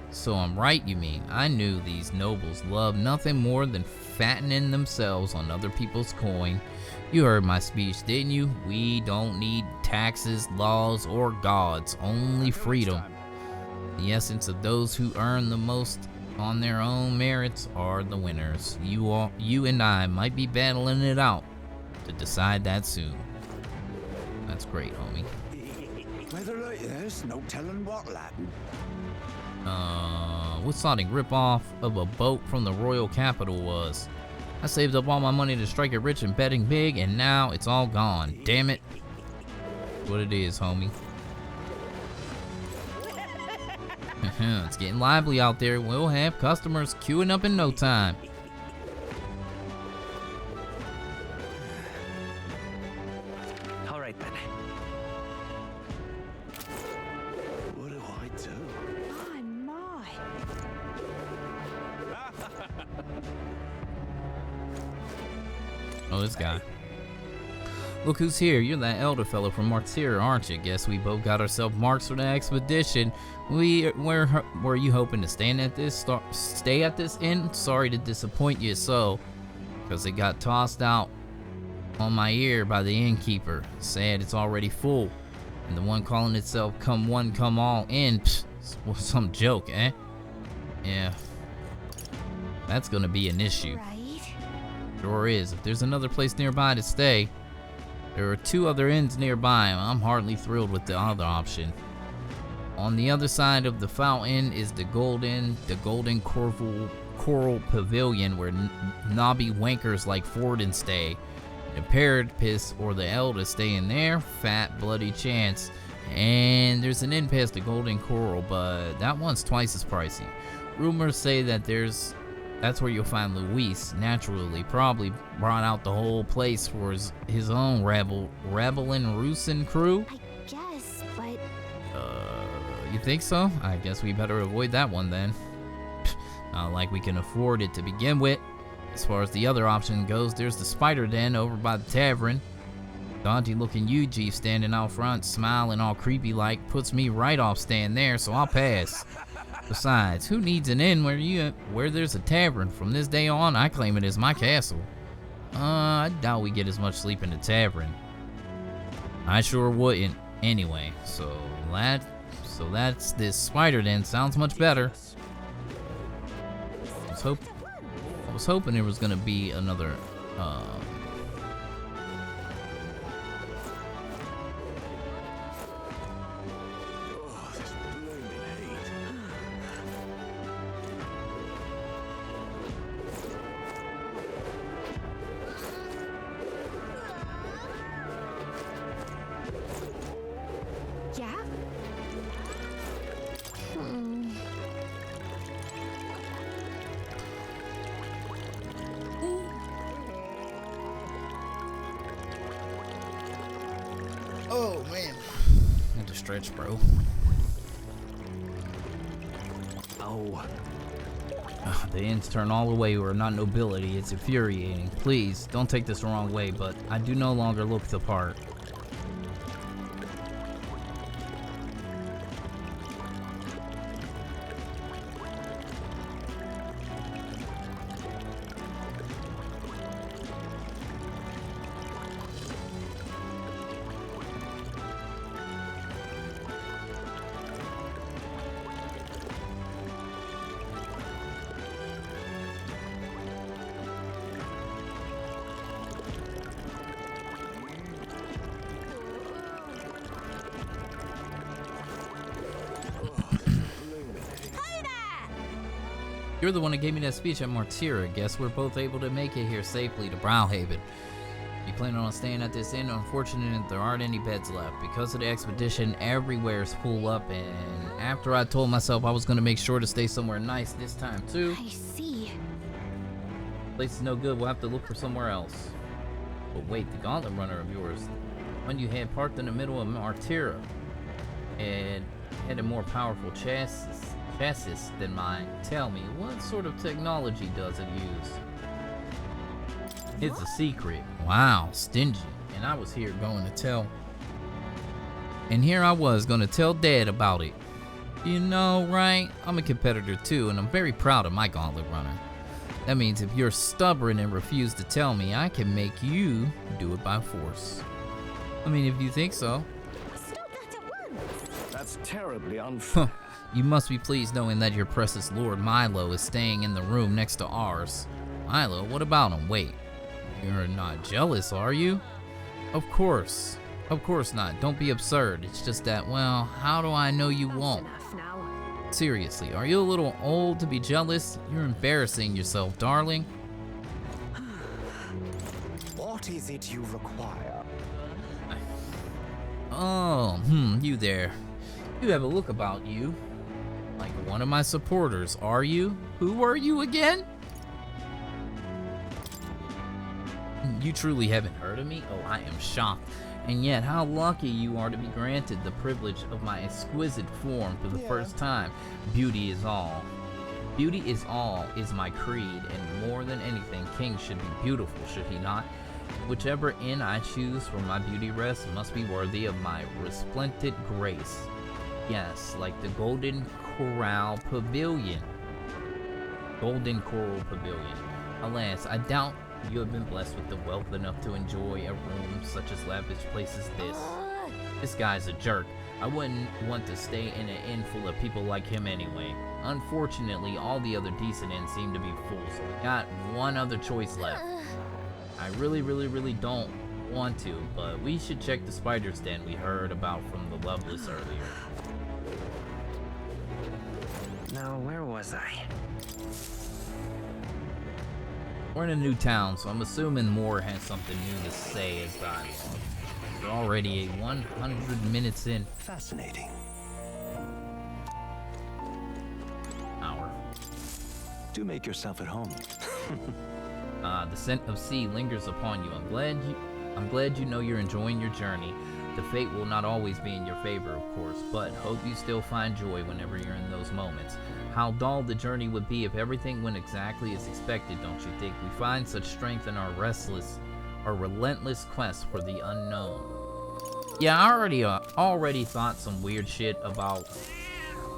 So I'm right, you mean. I knew these nobles love nothing more than fattening themselves on other people's coin. You heard my speech, didn't you? We don't need taxes, laws, or gods, only freedom. The essence of those who earn the most on their own merits are the winners. You and I might be battling it out to decide that soon. That's great, homie. Weather like this, no telling what'll happen. what sounding rip-off of a boat from the royal capital was. I saved up all my money to strike it rich and betting big, and now it's all gone. Damn it. What it is, homie. It's getting lively out there. We'll have customers queuing up in no time. All right then. What do I do? My, my. Oh, this guy. Look who's here. You're that elder fellow from Martyr, aren't you? Guess we both got ourselves marks for the expedition. Were you hoping to stay at this inn? Sorry to disappoint you so, because it got tossed out on my ear by the innkeeper. Said it's already full, and the one calling itself Come One Come All Inn, some joke, eh? Yeah, that's gonna be an issue. Right? Sure is. If there's another place nearby to stay, there are 2 other inns nearby. I'm hardly thrilled with the other option. On the other side of the fountain is the Golden Coral Pavilion, where knobby wankers like Forden stay. The Parapis or the Elder stay in there. Fat, bloody chance. And there's an inn past the Golden Coral, but that one's twice as pricey. Rumors say that that's where you'll find Luis. Naturally, probably brought out the whole place for his own Rebelin' Roosin' crew. I guess, but You think so? I guess we better avoid that one then. Not like we can afford it to begin with. As far as the other option goes, there's the Spider Den over by the tavern. Daunty looking Yuji standing out front, smiling all creepy like, puts me right off staying there, so I'll pass. Besides, who needs an inn where there's a tavern? From this day on, I claim it as my castle. I doubt we get as much sleep in the tavern. I sure wouldn't anyway, so that's this Spider Den. Sounds much better. I was hoping there was gonna be another yeah? Oh man. Had to stretch, bro. Oh. The inns turn all away who are not nobility. It's infuriating. Please, don't take this the wrong way, but I do no longer look the part. You're the one that gave me that speech at Martyr. Guess we're both able to make it here safely to Browhaven. You planning on staying at this inn? Unfortunately, there aren't any beds left. Because of the expedition, everywhere's full up, and after I told myself I was going to make sure to stay somewhere nice this time too. I see. Place is no good, we'll have to look for somewhere else. But wait, the gauntlet runner of yours, one you had parked in the middle of Martyr, and had a more powerful chassis than mine. Tell me, what sort of technology does it use? It's a secret. Wow, stingy. And I was here going to tell. And here I was going to tell Dad about it. You know, right? I'm a competitor too, and I'm very proud of my gauntlet runner. That means if you're stubborn and refuse to tell me, I can make you do it by force. I mean, if you think so. Stop that at once! That's terribly unfair. You must be pleased knowing that your precious Lord Milo is staying in the room next to ours. Milo, what about him? Wait, you're not jealous, are you? Of course not. Don't be absurd. It's just that, well, how do I know you won't? Enough now. Seriously, are you a little old to be jealous? You're embarrassing yourself, darling. What is it you require? Oh, you there. You have a look about you. Like one of my supporters, are you? Who are you again? You truly haven't heard of me? Oh, I am shocked. And yet, how lucky you are to be granted the privilege of my exquisite form for the first time. Beauty is all. Beauty is all is my creed, and more than anything, kings should be beautiful, should he not? Whichever inn I choose for my beauty rest must be worthy of my resplendent grace. Yes, like the Golden Corral Pavilion. Golden Coral Pavilion. Alas, I doubt you have been blessed with the wealth enough to enjoy a room such as lavish place as this. This guy's a jerk. I wouldn't want to stay in an inn full of people like him anyway. Unfortunately, all the other decent inns seem to be full, so we got one other choice left. I really don't want to, but we should check the spider's den we heard about from the Loveless earlier. Now, where was I? We're in a new town, so I'm assuming Moore has something new to say as dialogue. We're already 100 minutes in. Fascinating. Hour. Do make yourself at home. The scent of sea lingers upon you. I'm glad you know you're enjoying your journey. The fate will not always be in your favor, of course, but hope you still find joy whenever you're in those moments. How dull the journey would be if everything went exactly as expected, don't you think? We find such strength in our relentless quest for the unknown. Yeah, I already thought some weird shit about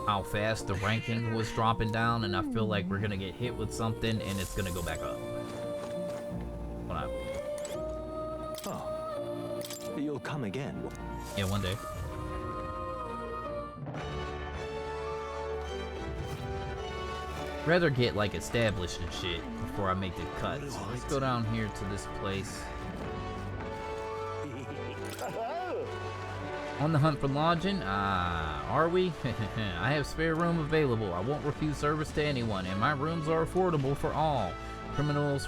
how fast the ranking was dropping down, and I feel like we're gonna get hit with something and it's gonna go back up. Oh, you'll come again. Yeah, one day. Rather get like established and shit before I make the cut. So let's go down here to this place. On the hunt for lodging? Are we? I have spare room available. I won't refuse service to anyone, and my rooms are affordable for all. Criminals,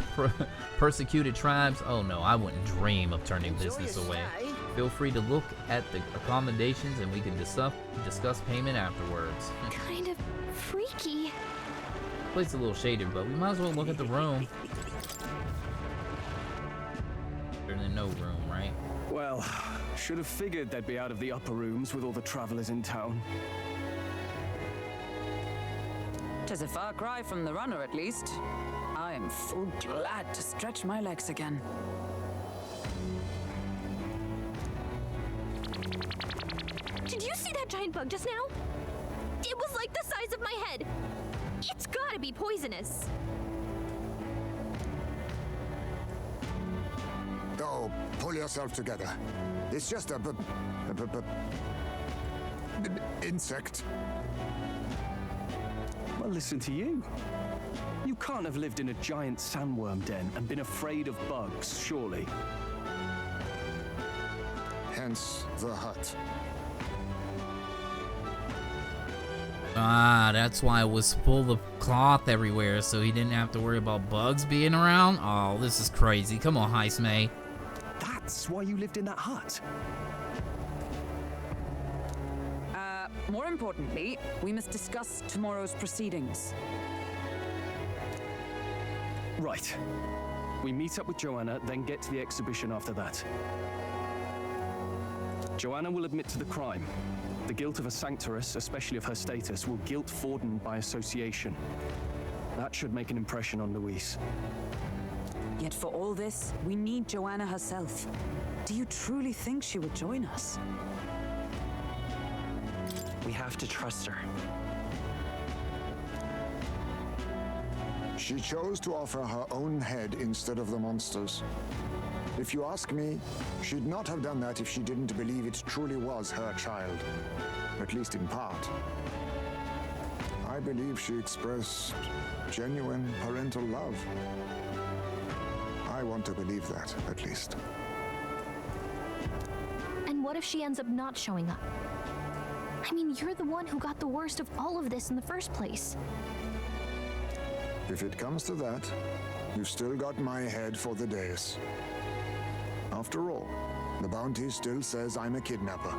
persecuted tribes. Oh no, I wouldn't dream of turning business away. Feel free to look at the accommodations and we can discuss payment afterwards. Kind of freaky. Place is a little shaded, but we might as well look at the room. There's no room, right? Well, should have figured they'd be out of the upper rooms with all the travelers in town. 'Tis a far cry from the runner, at least. I am full glad to stretch my legs again. Did you see that giant bug just now? It was like the size of my head. It's gotta be poisonous. Oh, pull yourself together. It's just a insect. Well, listen to you. You can't have lived in a giant sandworm den and been afraid of bugs, surely. Hence the hut. That's why it was full of cloth everywhere, so he didn't have to worry about bugs being around? Oh, this is crazy. Come on, Heismay. That's why you lived in that hut. More importantly, we must discuss tomorrow's proceedings. Right. We meet up with Joanna, then get to the exhibition after that. Joanna will admit to the crime. The guilt of a sanctoress, especially of her status, will guilt Forden by association. That should make an impression on Louise. Yet for all this, we need Joanna herself. Do you truly think she would join us? We have to trust her. She chose to offer her own head instead of the monster's. If you ask me, she'd not have done that if she didn't believe it truly was her child. At least in part. I believe she expressed genuine parental love. I want to believe that, at least. And what if she ends up not showing up? I mean, you're the one who got the worst of all of this in the first place. If it comes to that, you've still got my head for the dais. After all, the bounty still says I'm a kidnapper.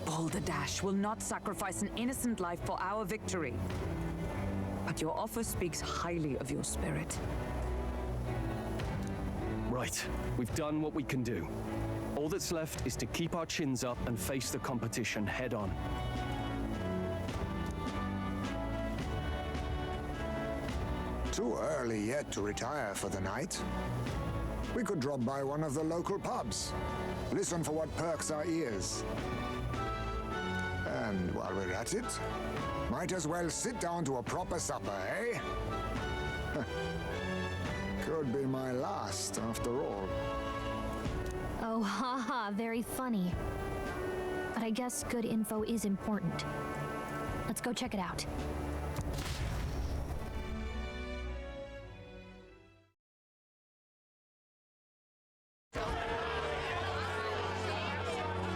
Balderdash will not sacrifice an innocent life for our victory. But your offer speaks highly of your spirit. Right, we've done what we can do. All that's left is to keep our chins up and face the competition head on. Too early yet to retire for the night. We could drop by one of the local pubs. Listen for what perks our ears. And while we're at it, might as well sit down to a proper supper, eh? Could be my last, after all. Oh, haha, very funny. But I guess good info is important. Let's go check it out.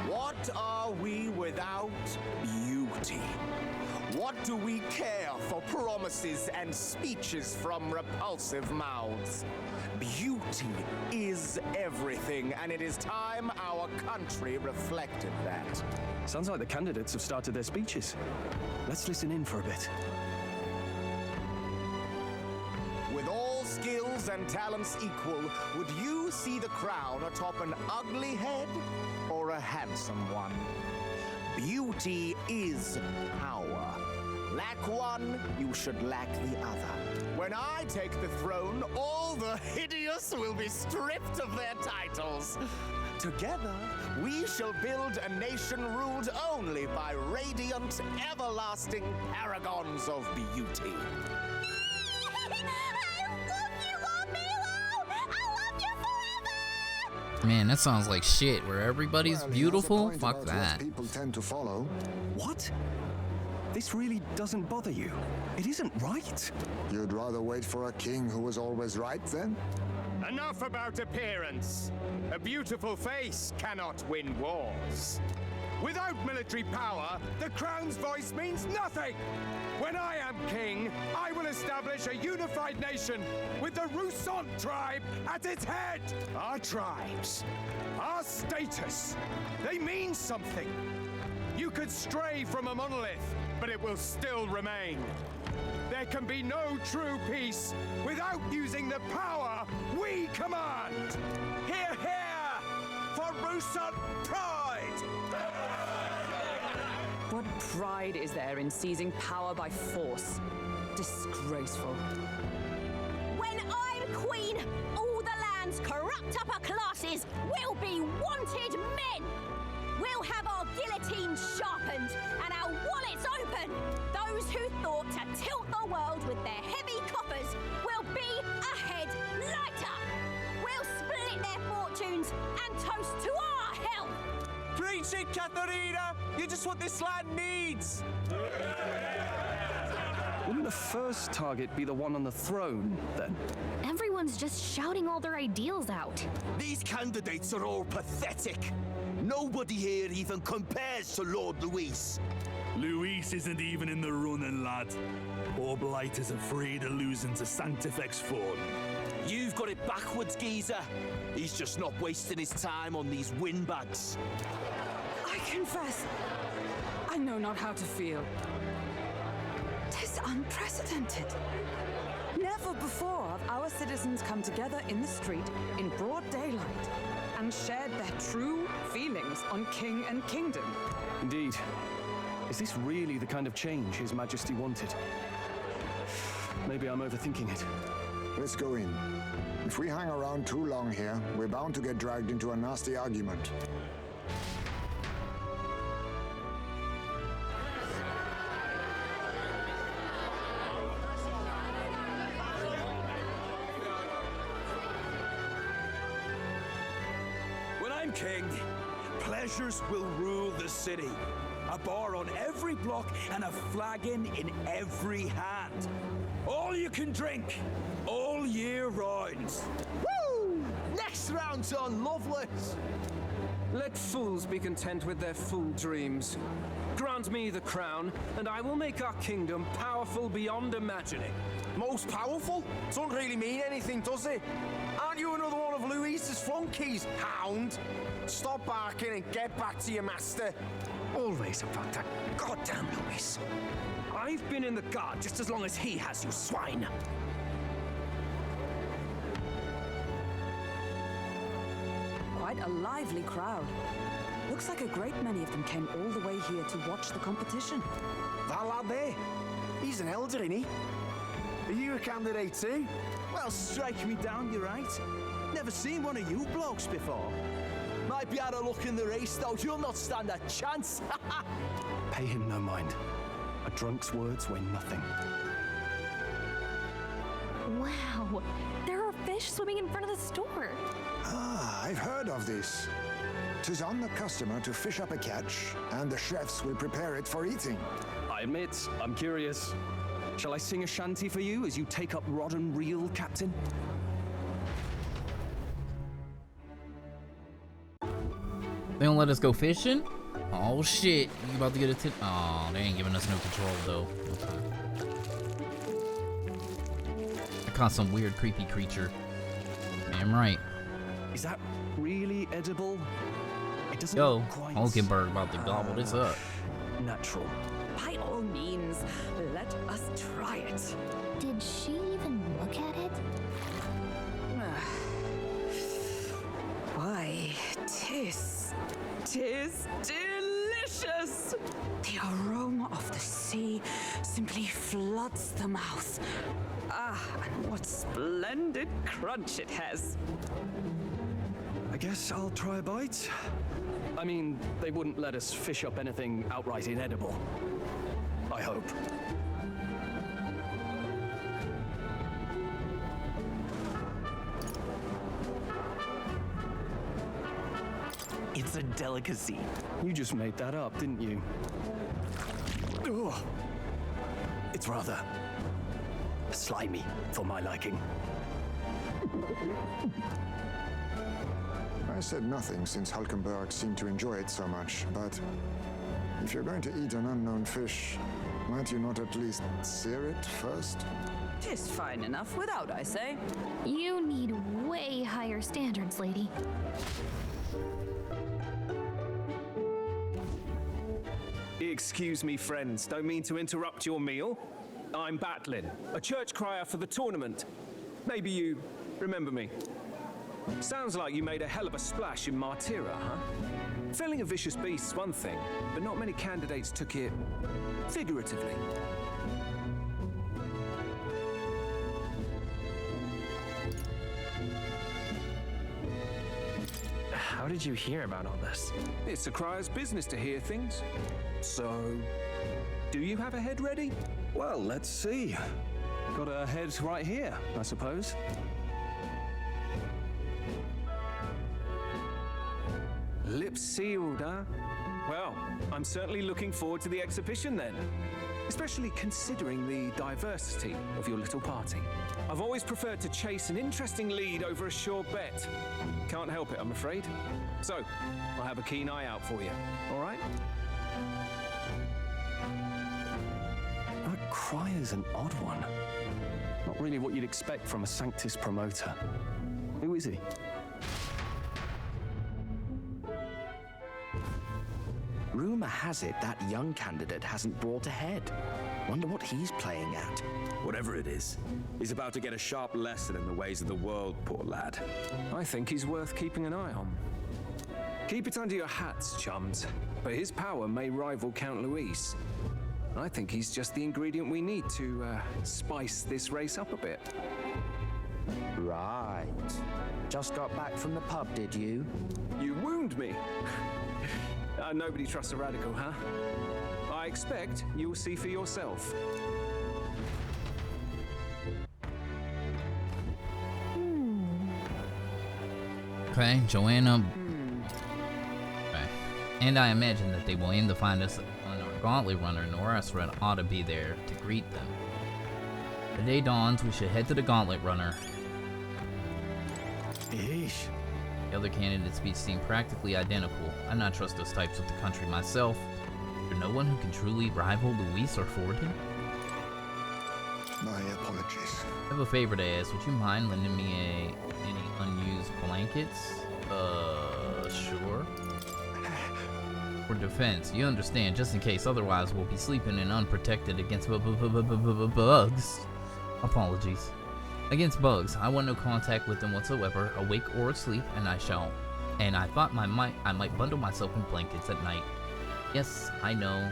What are we without beauty? What do we care for promises and speeches from repulsive mouths? Beauty is everything, and it is time our country reflected that. Sounds like the candidates have started their speeches. Let's listen in for a bit. With all skills and talents equal, would you see the crown atop an ugly head or a handsome one? Beauty is power. Lack one, you should lack the other. When I take the throne, all the hideous will be stripped of their titles. Together, we shall build a nation ruled only by radiant, everlasting paragons of beauty. Man, that sounds like shit. Where everybody's Well, beautiful? he has a point Fuck about that. what people tend to follow. What? This really doesn't bother you? It isn't right? You'd rather wait for a king who was always right, then? Enough about appearance. A beautiful face cannot win wars. Without military power, the crown's voice means nothing. When I am king, I will establish a unified nation with the Rousant tribe at its head. Our tribes, our status, they mean something. You could stray from a monolith, but it will still remain. There can be no true peace without using the power we command. Hear, hear, for Rousant pride! What pride is there in seizing power by force? Disgraceful. When I'm queen, all the land's corrupt upper classes will be wanted men. We'll have our guillotines sharpened and our wallets open. Those who thought to tilt the world with their heavy coffers will be a head lighter. We'll split their fortunes and toast to our health. Preach it, Katharina! You're just what this land needs! Wouldn't the first target be the one on the throne, then? Everyone's just shouting all their ideals out. These candidates are all pathetic. Nobody here even compares to Lord Luis. Luis isn't even in the running, lad. Poor Blight is afraid of losing to Sanctifex Ford. You've got it backwards, geezer. He's just not wasting his time on these windbags. I confess, I know not how to feel. 'Tis unprecedented. Never before have our citizens come together in the street in broad daylight and shared their true feelings on king and kingdom. Indeed. Is this really the kind of change His Majesty wanted? Maybe I'm overthinking it. Let's go in. If we hang around too long here, we're bound to get dragged into a nasty argument. When I'm king, pleasures will rule the city. A bar on every block and a flagon in every hand. All you can drink, all year round. Woo! Next round's on Loveless. Let fools be content with their fool dreams. Grant me the crown, and I will make our kingdom powerful beyond imagining. Most powerful? Doesn't really mean anything, does it? Aren't you another one of Louise's flunkies, hound? Stop barking and get back to your master. Always about that goddamn Luis. I've been in the guard just as long as he has, you swine. Quite a lively crowd. Looks like a great many of them came all the way here to watch the competition. That lad there, he's an elder, isn't he? Are you a candidate too? Well, strike me down, you're right. Never seen one of you blokes before. Might be out of luck in the race, though. You'll not stand a chance. Pay him no mind. A drunk's words weigh nothing. Wow, there are fish swimming in front of the store. Ah, I've heard of this. 'Tis on the customer to fish up a catch, and the chefs will prepare it for eating. I admit, I'm curious. Shall I sing a shanty for you as you take up rod and reel, Captain? They don't let us go fishing? Oh shit, you about to get a tip? Oh, they ain't giving us no control though. Okay. I caught some weird creepy creature. Damn right. Is that really edible? It doesn't Yo, look quite Hulkenberg about to gobble this up. natural. By all means, let us try it. Did she even look at it? Why, tis delicious! The aroma of the sea simply floods the mouth. Ah, and what splendid crunch it has. I guess I'll try a bite. I mean, they wouldn't let us fish up anything outright inedible. I hope. It's a delicacy. You just made that up, didn't you? Ugh. It's rather slimy for my liking. I said nothing since Hulkenberg seemed to enjoy it so much, but if you're going to eat an unknown fish, might you not at least sear it first? Tis fine enough without, I say. You need way higher standards, lady. Excuse me, friends. Don't mean to interrupt your meal. I'm Batlin, a church crier for the tournament. Maybe you remember me. Sounds like you made a hell of a splash in Martyra, huh? Felling a vicious beast's one thing, but not many candidates took it figuratively. How did you hear about all this? It's a crier's business to hear things. So, do you have a head ready? Well, let's see. Got a head right here, I suppose. Lips sealed, huh? Well, I'm certainly looking forward to the exhibition then. Especially considering the diversity of your little party. I've always preferred to chase an interesting lead over a sure bet. Can't help it, I'm afraid. So, I'll have a keen eye out for you, all right? That crier's an odd one. Not really what you'd expect from a Sanctus promoter. Who is he? Rumor has it that young candidate hasn't brought ahead. Wonder what he's playing at. Whatever it is, he's about to get a sharp lesson in the ways of the world, poor lad. I think he's worth keeping an eye on. Keep it under your hats, chums, but his power may rival Count Luis. I think he's just the ingredient we need to spice this race up a bit. Right. Just got back from the pub, did you? You wound me. Nobody trusts a radical, huh? I expect you'll see for yourself. Okay, Joanna. Okay. And I imagine that they will aim to find us on our gauntlet runner, and Norasred ought to be there to greet them. The day dawns, we should head to the gauntlet runner. Eesh. The other candidates' speech seemed practically identical. I do not trust those types with the country myself. Is there no one who can truly rival Luis or Forden? My apologies. I have a favor to ask. Would you mind lending me any unused blankets? Sure. For defense, you understand, just in case. Otherwise, we'll be sleeping in unprotected against bugs. Apologies. Against bugs. I want no contact with them whatsoever, awake or asleep, and I shall. And I thought I might bundle myself in blankets at night. Yes, I know.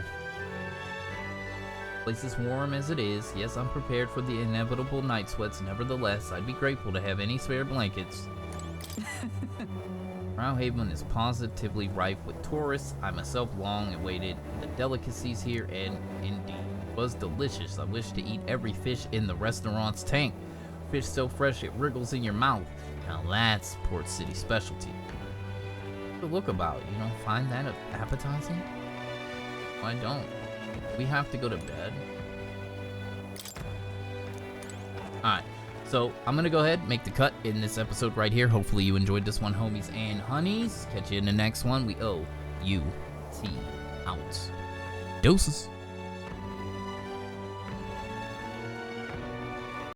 Place is warm as it is. Yes, I'm prepared for the inevitable night sweats. Nevertheless, I'd be grateful to have any spare blankets. Brownhaven is positively rife with tourists. I myself long awaited the delicacies here, and indeed it was delicious. I wish to eat every fish in the restaurant's tank. Fish so fresh it wriggles in your mouth. Now that's Port City specialty. What's the look about? You don't find that appetizing? I don't. We have to go to bed. Alright, so I'm gonna go ahead and make the cut in this episode right here. Hopefully you enjoyed this one, homies and honeys. Catch you in the next one. We OUT out. Doses.